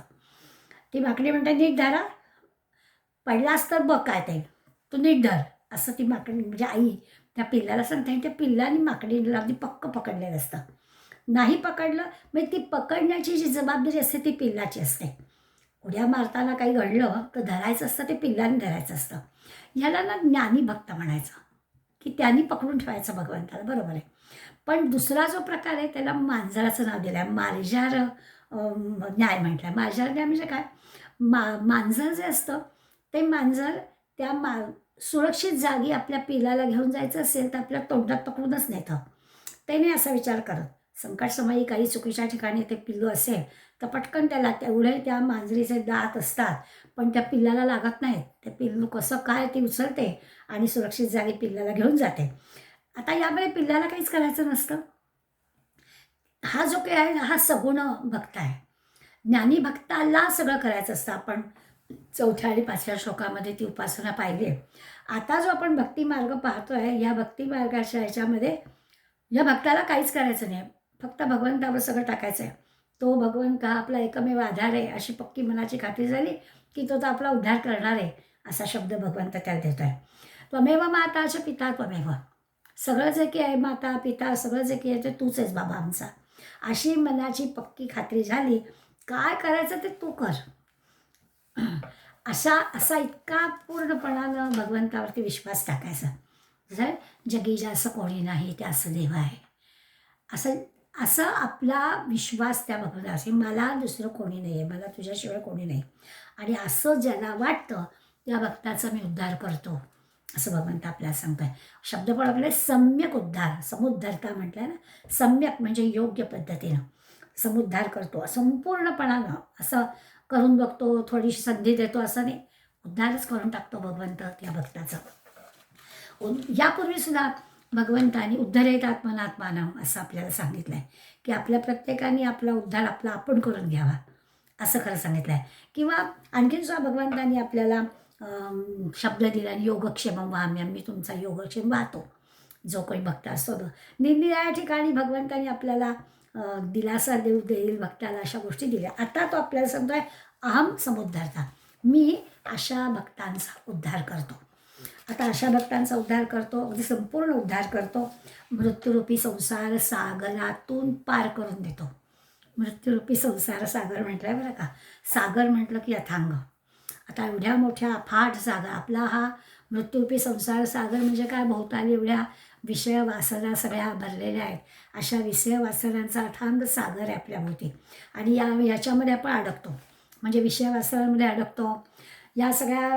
ती माकडी म्हणते नीट धरा, पडलास तर बघ काय ते, तू नीट धर, असं ती माकडी म्हणजे आई त्या पिल्लाला सांगते. आणि त्या पिल्लानी माकडिणीला अगदी पक्क पकडलेलं असतं. नाही पकडलं म्हणजे ती पकडण्याची जी जबाबदारी असते ती पिल्लाची असते. उड्या मारताना काही घडलं तर धरायचं असतं, ते पिल्लाने धरायचं असतं. ह्याला ना ज्ञानी भक्त म्हणायचं, की त्यांनी पकडून ठेवायचं भगवंताला, बरोबर आहे. पण दुसरा जो प्रकार आहे त्याला मांजराचं नाव दिलं आहे, मार्जार न्याय म्हटलं आहे. मार्जार न्याय म्हणजे काय? मांजर जे असतं ते मांजर त्या सुरक्षित जागी आपल्या पिलाला घेऊन जायचं असेल तर आपल्या तोंडात पकडूनच नेतं. ते नाही असा विचार करत. संकटसमयी काही चुकीच्या ठिकाणी ते पिल्लू असेल तर पटकन त्याला, तेवढे त्या मांजरीचे दात असतात पण त्या पिल्लाला लागत नाहीत. ते पिल्लू कसं काय ते उचलते आणि सुरक्षित जागी पिल्लाला घेऊन जाते. आता यामध्ये पिल्लाला काहीच करायचं नसतं. हा जो काही आहे हा सगुण भक्त आहे. ज्ञानी भक्ताला सगळं करायचं असतं. आपण 4थ्या आणि 5व्या श्लोकामध्ये ती उपासना पाहिली. आता जो आपण भक्ती मार्ग पाहतोय, या भक्ती मार्गाच्या ह्याच्यामध्ये या भक्ताला काहीच करायचं नाही, फक्त भगवंतावर सगळं टाकायचं आहे. तो भगवंत हा आपला एकमेव आधार आहे अशी पक्की मनाची खात्री झाली की तो तर आपला उद्धार करणार आहे, असा शब्द भगवंत त्याला देतो आहे. त्वमेव माताच पिता त्वमेव, सगळं जे की आहे माता पिता सगळं जे की आहे ते तूच आहेस बाबा आमचा, अशी मनाची पक्की खात्री झाली. काय करायचं ते तू कर, असा इतका पूर्णपणानं भगवंतावरती विश्वास टाकायचा. जर जगी असं कोणी नाही ते असं देव आहे, असं असं आपला विश्वास त्या भगवंता असेल, मला दुसरं कोणी नाही आहे, मला तुझ्याशिवाय कोणी नाही, आणि असं ज्याला वाटतं त्या भक्ताचा मी उद्धार करतो, असं भगवंत आपल्याला सांगतो आहे. शब्द पण आपले सम्यक उद्धार, समुद्धरता म्हटलं ना, सम्यक म्हणजे योग्य पद्धतीनं समुद्धार करतो, संपूर्णपणानं असं करून बघतो, थोडीशी संधी देतो असं नाही, उद्धारच करून टाकतो भगवंत त्या भक्ताचा. यापूर्वीसुद्धा भगवंतानी उद्धरेत आत्मनात्मानं असं आपल्याला सांगितलं आहे की आपल्या प्रत्येकाने आपला उद्धार आपला आपण करून घ्यावा, असं खरं सांगितलं आहे. किंवा आणखीन सुद्धा भगवंतानी आपल्याला शब्द दिला, योगक्षेम वाहम्यम, मी तुमचा योगक्षेम वाहतो. जो काही भक्त असतो निरनिराळ्या ठिकाणी भगवंतानी आपल्याला दिलासा देईल भक्ताला, अशा गोष्टी दिल्या. आता तो आपल्याला सांगतोय अहम समुद्धरता, मी अशा भक्तांचा उद्धार करतो. आता अशा भक्तांचा उद्धार करतो, अगदी संपूर्ण उद्धार करतो, मृत्यूरूपी संसार सागरातून पार करून देतो. मृत्यूरूपी संसार सागर म्हटलंय बरं का. सागर म्हटलं की अथांग. आता एवढ्या मोठ्या अफाट सागर, आपला हा मृत्यूरूपी संसार सागर म्हणजे काय, भोवताली एवढ्या विषय वासना सगळ्या भरलेल्या आहेत. अशा विषय वासनांचा अथांग सागर आहे आपल्याभोवती. आणि याच्यामध्ये आपण अडकतो, म्हणजे विषय वासनांमध्ये अडकतो. या सगळ्या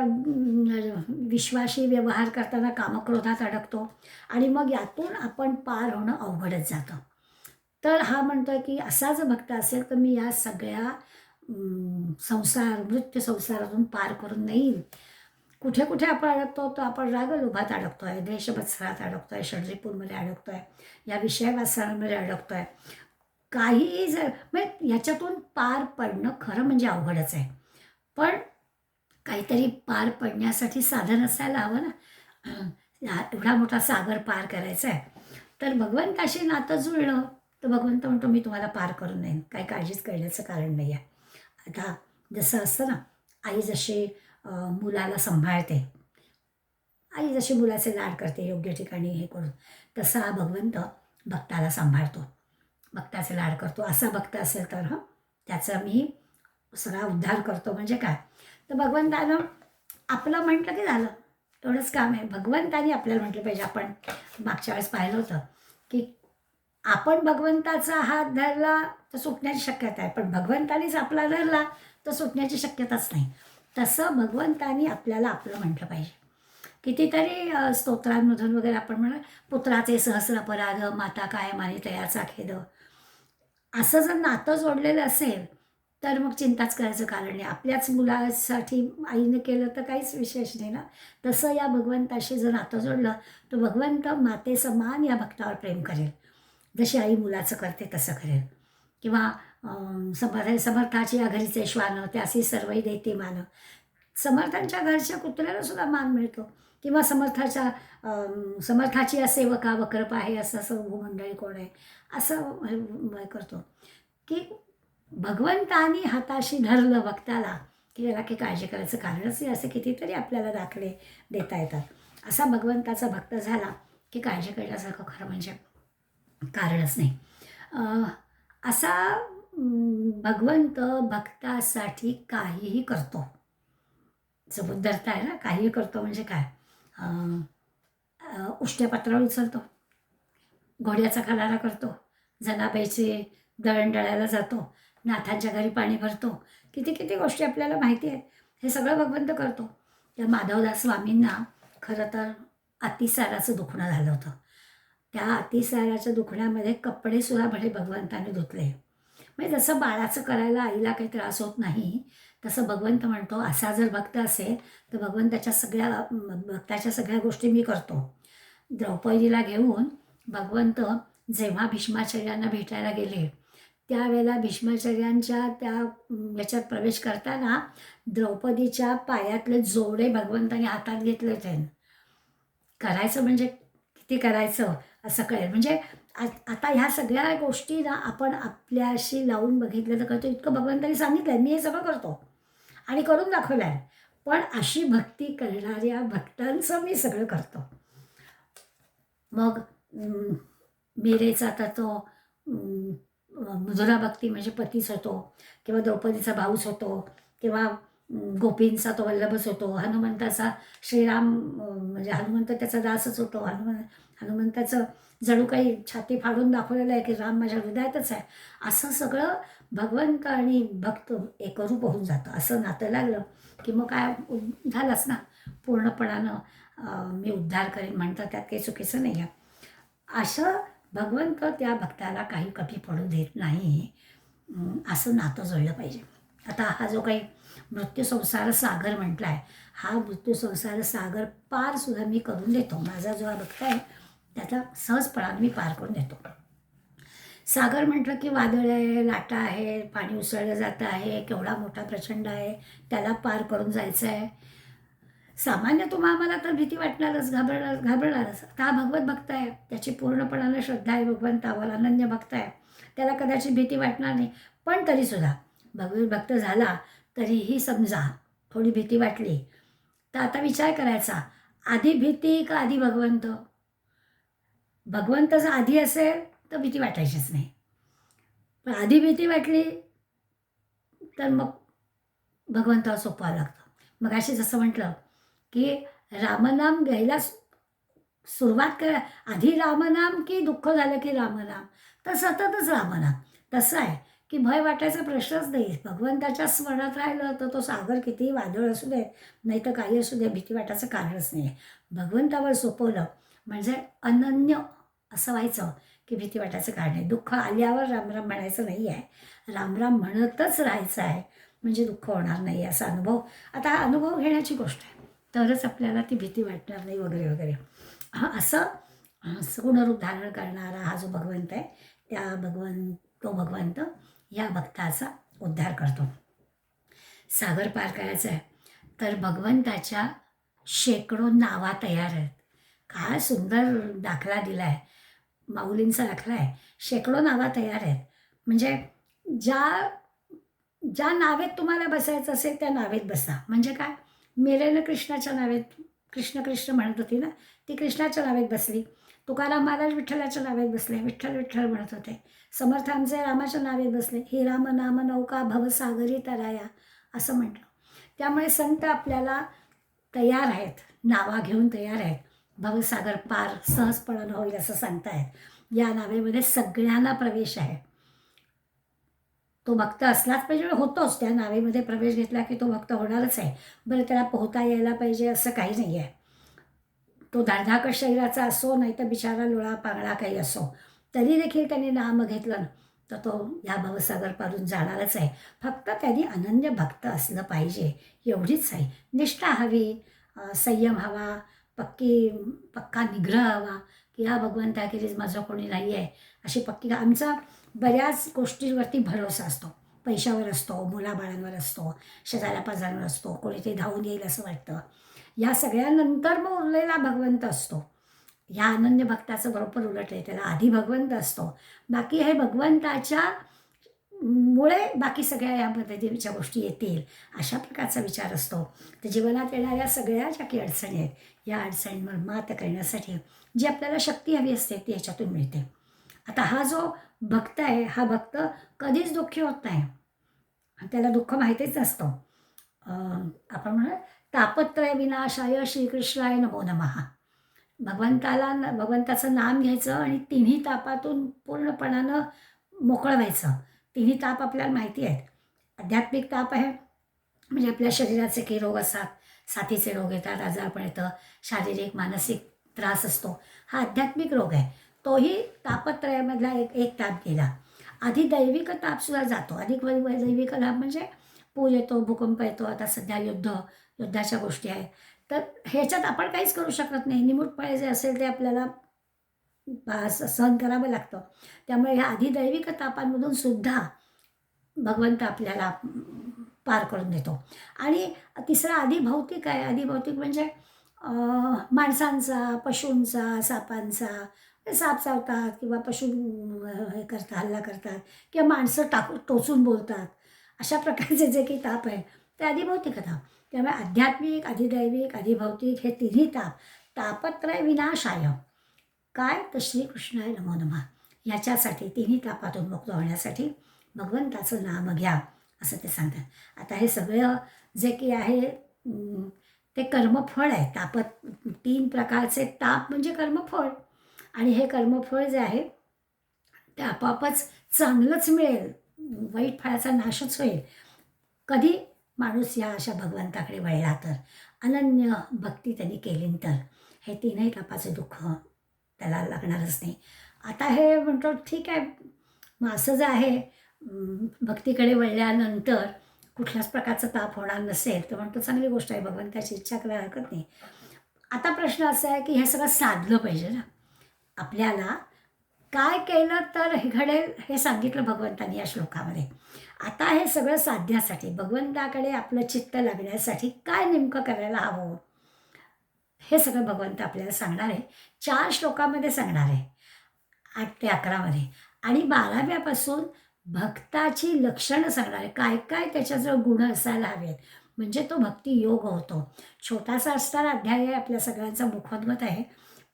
विश्वाशी व्यवहार करताना कामक्रोधात अडकतो आणि मग यातून आपण पार होणं अवघडच जातं. तर हा म्हणतोय की असा जर भक्त असेल तर मी या सगळ्या मृत्यू संसारातून पार करून नेईल. कुठे कुठे आपण अडकतो, तर आपण रागलोभात अडकतोय, द्वेषमत्सरात अडकतोय, षड्रिपूरमध्ये अडकतोय, या विषय वासनांमध्ये अडकतोय. काहीही जर म्हणजे याच्यातून पार पडणं खरं म्हणजे अवघडच आहे. पण काहीतरी पार पडण्यासाठी साधन असायला हवं ना. एवढा मोठा सागर पार करायचा आहे, तर भगवंताशी नातं जुळलं तर भगवंत म्हणतो मी तुम्हाला पार करून नेईन, काही काळजीच करण्याचं कारण नाही आहे. आता जसं असतं ना, आई जशी मुलाला सांभाळते, आई जशी मुलाचे लाड करते योग्य ठिकाणी हे करून, तसा हा भगवंत भक्ताला सांभाळतो, भक्ताचे लाड करतो. असा भक्त असेल तर त्याचा मी सगळा उद्धार करतो. म्हणजे काय, तर भगवंतानं आपलं म्हटलं की झालं, एवढंच काम आहे. भगवंतानी आपल्याला म्हटलं पाहिजे. आपण मागच्या वेळेस पाहिलं होतं की आपण भगवंताचा हात धरला तर सुटण्याची शक्यता आहे, पण भगवंतानीच आपला धरला तर सुटण्याची शक्यताच नाही. तसं भगवंतानी आपल्याला आपलं म्हटलं पाहिजे. कितीतरी स्तोत्रांमधून वगैरे आपण म्हणा, पुत्राचे सहस्र अपराध, माता काय माने तयाचा खेद, असं जर नातं जोडलेलं असेल तर मग चिंताच करायचं कारण नाही. आपल्याच मुलासाठी आईनं केलं तर काहीच विशेष नाही ना. तसं या भगवंताशी जर नातं जोडलं तर भगवंत मातेसमान या भक्तावर प्रेम करेल. जशी आई मुलाचं करते तसं करेल. किंवा समर्थाची या घरीचे श्वान त्यासी सर्वही देते मान, समर्थांच्या घरच्या कुत्र्याला सुद्धा मान मिळतो. किंवा समर्थाची या सेवका वक्रप आहे, असं भूमंडळी कोण आहे, असं करतो की भगवंतानी हाताशी धरलं भक्ताला की त्याला काही काळजी करायचं कारणच नाही. असे कितीतरी आपल्याला दाखले देता येतात. असा भगवंताचा भक्त झाला की काळजी करण्यासारखं खरं म्हणजे कारणच नाही. असा भगवंत भक्तासाठी काहीही करतो. समुद्धरता आहे ना, काहीही करतो म्हणजे काय, उष्ट्या पात्रावर उचलतो, घोड्याचा खलारा करतो, जनाबाईचे दळण दळायला जातो, नाथांच्या घरी पाणी भरतो, किती किती गोष्टी आपल्याला माहिती आहेत. हे सगळं भगवंत करतो. त्या माधवदास स्वामींना खरं तर अतिसाराचं दुखणं झालं होतं. त्या अतिसाराच्या दुखण्यामध्ये कपडेसुद्धा भले भगवंताने धुतले. म्हणजे जसं बाळाचं करायला आईला काही त्रास होत नाही, तसं भगवंत म्हणतो असा जर भक्त असेल तर भक्ताच्या सगळ्या गोष्टी मी करतो. द्रौपदीला घेऊन भगवंत जेव्हा भीष्माचार्यांना भेटायला गेले त्यावेळेला भीष्माचार्यांच्या त्या याच्यात प्रवेश करताना द्रौपदीच्या पायातले जोडे भगवंताने हातात घेतले होते. करायचं म्हणजे किती करायचं असं कळेल. म्हणजे आता ह्या सगळ्या गोष्टी ना आपण आपल्याशी लावून बघितलं तर कळतो, इतकं भगवंतानी सांगितलं आहे, मी हे सगळं करतो आणि करून दाखवलं आहे. पण अशी भक्ती करणाऱ्या भक्तांचं मी सगळं करतो. मग मीरेचा तर तो मधुरा भक्ती म्हणजे पतीच होतो, किंवा द्रौपदीचा भाऊच होतो, किंवा गोपींचा तो वल्लभच होतो, हनुमंताचा श्रीराम म्हणजे हनुमंत त्याचा दासच होतो. हनुमंताचं जणू काही छाती फाडून दाखवलेलं आहे की राम माझ्या हृदयातच आहे. असं सगळं भगवंत आणि भक्त एकरूप होऊन जातं. असं नातं लागलं की मग काय झालंच ना, पूर्णपणानं मी उद्धार करेन म्हणतं, त्यात काही चुकीचं नाही आहे. असं भगवंत त्या भक्ताला काही कमी पडू देत नाही. असं नातं जुळलं पाहिजे. आता हा जो काही मृत्यू संसार सागर म्हटला आहे, हा मृत्यू संसार सागर पारसुद्धा मी करून देतो. माझा जो हा भक्त आहे त्याचा सहजपणाने मी पार करून देतो. सागर म्हटलं की वादळ आहे, लाटा आहे, पाणी उसळलं जातं आहे, केवढा मोठा प्रचंड आहे, त्याला पार करून जायचं आहे. सामान्य आम्हाला तर भीती वाटणारच, घाबरणारच. आता हा भगवत भक्त आहे, त्याची पूर्णपणाने श्रद्धा आहे भगवंतावर, अनन्य भक्त आहे. त्याला कदाचित भीती वाटणार नाही, पण तरीसुद्धा भक्त झाला तरीही समजा थोडी भीती वाटली, तर आता विचार करायचा, आधी भीती का आधी भगवंत? भगवंत जर आधी असेल तर भीती वाटायचीच नाही, पण आधी भीती वाटली तर मग भगवंतावर सोपवावं लागतं. मग अशी जसं म्हटलं की रामनाम घ्यायला सुरुवात करा, आधी रामनाम की दुःख झालं की रामनाम, तर सततच रामनाम. तसं आहे की भय वाटायचा प्रश्नच नाही. भगवंताच्या स्मरणात राहिलं तर तो सागर कितीही वादळ असू दे, नाही तर काही असू दे, भीती वाटायचं कारणच नाही आहे. भगवंतावर सोपवलं म्हणजे अनन्य असं व्हायचं की भीती वाटायचं कारण नाही. दुःख आल्यावर रामराम म्हणायचं नाही आहे, रामराम म्हणतच राहायचं आहे, म्हणजे दुःख होणार नाही असा अनुभव. आता हा अनुभव घेण्याची गोष्ट आहे, तरच आपल्याला ती भीती वाटणार नाही वगैरे वगैरे. असं सगुण रूप धारण करणारा हा जो भगवंत आहे, तो भगवंत या भक्ताचा उद्धार करतो. सागर पार करायचं आहे तर भगवंताच्या शेकडो नावा तयार आहेत. काय सुंदर दाखला दिला आहे, माऊलींचा दाखला आहे. शेकडो नावा तयार आहेत, म्हणजे ज्या ज्या नावेत तुम्हाला बसायचं असेल त्या नावेत बसा. म्हणजे काय, मेलेनं कृष्णाच्या नावेत, कृष्ण कृष्ण म्हणत होती ना, ती कृष्णाच्या नावेत बसली. तुकाराम महाराज विठ्ठलाच्या नावेत बसले, विठ्ठल विठ्ठल म्हणत होते. समर्थ आमचे रामाच्या नावेत बसले, ही राम नाम नौका भवसागरी तराया असं म्हटलं. त्यामुळे संत आपल्याला तयार आहेत, नावा घेऊन तयार आहेत. भवसागर पार सहजपणानं होईल असं सांगतायत. या नावेमध्ये सगळ्यांना प्रवेश आहे. तो भक्त असलाच पाहिजे, होतोच. त्या नावेमध्ये प्रवेश घेतला की तो भक्त होणारच आहे. बरं, त्याला पोहता यायला पाहिजे असं काही नाही आहे. तो धडधाकट शरीराचा असो, नाही तर बिचारा लोळा पांगळा काही असो, तरी देखील त्याने नाम घेतलं तर तो ह्या भवसागर पारून जाणारच आहे. फक्त त्यांनी अनन्य भक्त असलं पाहिजे, एवढीच आहे. निष्ठा हवी, संयम हवा, पक्का निग्रह हवा की ह्या भगवंताखेरीज माझं कोणी नाही आहे अशी पक्की. आमचा बऱ्याच गोष्टींवरती भरोसा असतो, पैशावर असतो, मुलाबाळांवर असतो, शेजाऱ्या-पाजारांवर असतो, कोणीतरी धावून येईल असं वाटतं. या सगळ्यानंतर मग उरलेला भगवंत असतो. ह्या अनन्य भक्ताचं बरोबर उलट आहे, त्याला आधी भगवंत असतो, बाकी हे भगवंताच्या मुळे बाकी सगळ्या या पद्धतीच्या गोष्टी येतील अशा प्रकारचा विचार असतो. तर जीवनात येणाऱ्या सगळ्या ज्या काही अडचणी आहेत, या अडचणींवर मात करण्यासाठी जी आपल्याला शक्ती हवी असते ती ह्याच्यातून मिळते. आता हा जो भक्त आहे, हा भक्त कधीच दुःखी होत नाही, त्याला दुःख माहितीच नसतं. आपण म्हणू तापत्रय विनाशाय श्रीकृष्णाय नमो नमः. भगवंताचं नाम घ्यायचं आणि तिन्ही तापातून पूर्णपणानं मोकळं व्हायचं. तिन्ही ताप आपल्याला माहिती आहेत. आध्यात्मिक ताप आहे, म्हणजे आपल्या शरीराचे काही रोग असतात, साथीचे रोग येतात, आजारपण येतं, शारीरिक मानसिक त्रास असतो, हा आध्यात्मिक रोग आहे. तोही तापत्रयामधला एक ताप गेला. आधी दैविक तापसुद्धा जातो. अधिक दैविक ताप म्हणजे पूर येतो, भूकंप येतो, आता सध्या युद्धाच्या गोष्टी आहेत. तर ह्याच्यात आपण काहीच करू शकत नाही. निमूटपणे जे असेल ते आपल्याला सहन करावं लागतं. त्यामुळे ह्या आधी दैविक तापांमधून सुद्धा भगवंत आपल्याला पार करून देतो. आणि तिसरा आधी भौतिक आहे. आधी भौतिक म्हणजे माणसांचा, पशूंचा, सापांचा, साप चावतात किंवा पशु हे करतात, हल्ला करतात किंवा माणसं टोचून बोलतात, अशा प्रकारचे जे काही ताप आहे ते अधिभौतिक ताप. त्यामुळे आध्यात्मिक, अधिदैविक, अधिभौतिक हे तिन्ही ताप तापत्रय विनाशाय काय तर श्रीकृष्णाय नमो नमः ह्याच्यासाठी, तिन्ही तापातून मुक्त होण्यासाठी भगवंताचं नाम घ्या असं ते सांगतात. आता हे सगळं जे की आहे ते कर्मफळ आहे. 3 प्रकारचे ताप म्हणजे कर्मफळ, आणि हे कर्मफळ जे आहे ते आपोआपच चांगलंच मिळेल, वाईट फळाचा नाशच होईल कधी माणूस या अशा भगवंताकडे वळला तर, अनन्य भक्ती त्यांनी केली तर. हे तीनही तापाचं दुःख त्याला लागणारच नाही. आता हे म्हणतो ठीक आहे, मग असं जे आहे भक्तीकडे वळल्यानंतर कुठल्याच प्रकारचा ताप होणार नसेल तर म्हणतो चांगली गोष्ट आहे, भगवंताची इच्छा करायला हरकत नाही. आता प्रश्न असा आहे की हे सगळं साधलं पाहिजे ना. आपल्याला काय केलं तर हे घडेल हे सांगितलं भगवंतांनी या श्लोकामध्ये. आता हे सगळं साधण्यासाठी, भगवंताकडे आपलं चित्त लागण्यासाठी काय नेमकं करायला हवं हे सगळं भगवंत आपल्याला सांगणार आहे. 4 श्लोकामध्ये सांगणार आहे, 8 ते 11 मध्ये. आणि 12व्यापासून भक्ताची लक्षणं सांगणार आहे, काय काय त्याच्याजवळ गुण असायला हवेत, म्हणजे तो भक्ती योग होतो. छोटासा असणारा अध्याय आहे, आपल्या सगळ्यांचा मुखोद्गत आहे,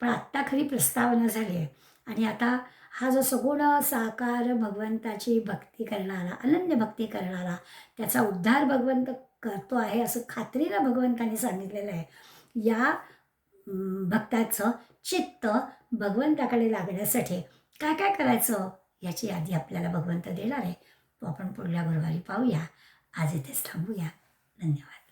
पण आत्ता खरी प्रस्तावना झाली आहे. आणि आता हा जो सगुण साकार भगवंताची भक्ती करणारा, अनन्य भक्ती करणारा, त्याचा उद्धार भगवंत करतो आहे असं खात्रीनं भगवंताने सांगितलेलं आहे. या भक्ताचं चित्त भगवंताकडे लागण्यासाठी काय काय करायचं याची यादी आपल्याला भगवंत देणार आहे. तो आपण पुढल्या गुरुवारी पाहूया. आज इथेच थांबूया. धन्यवाद.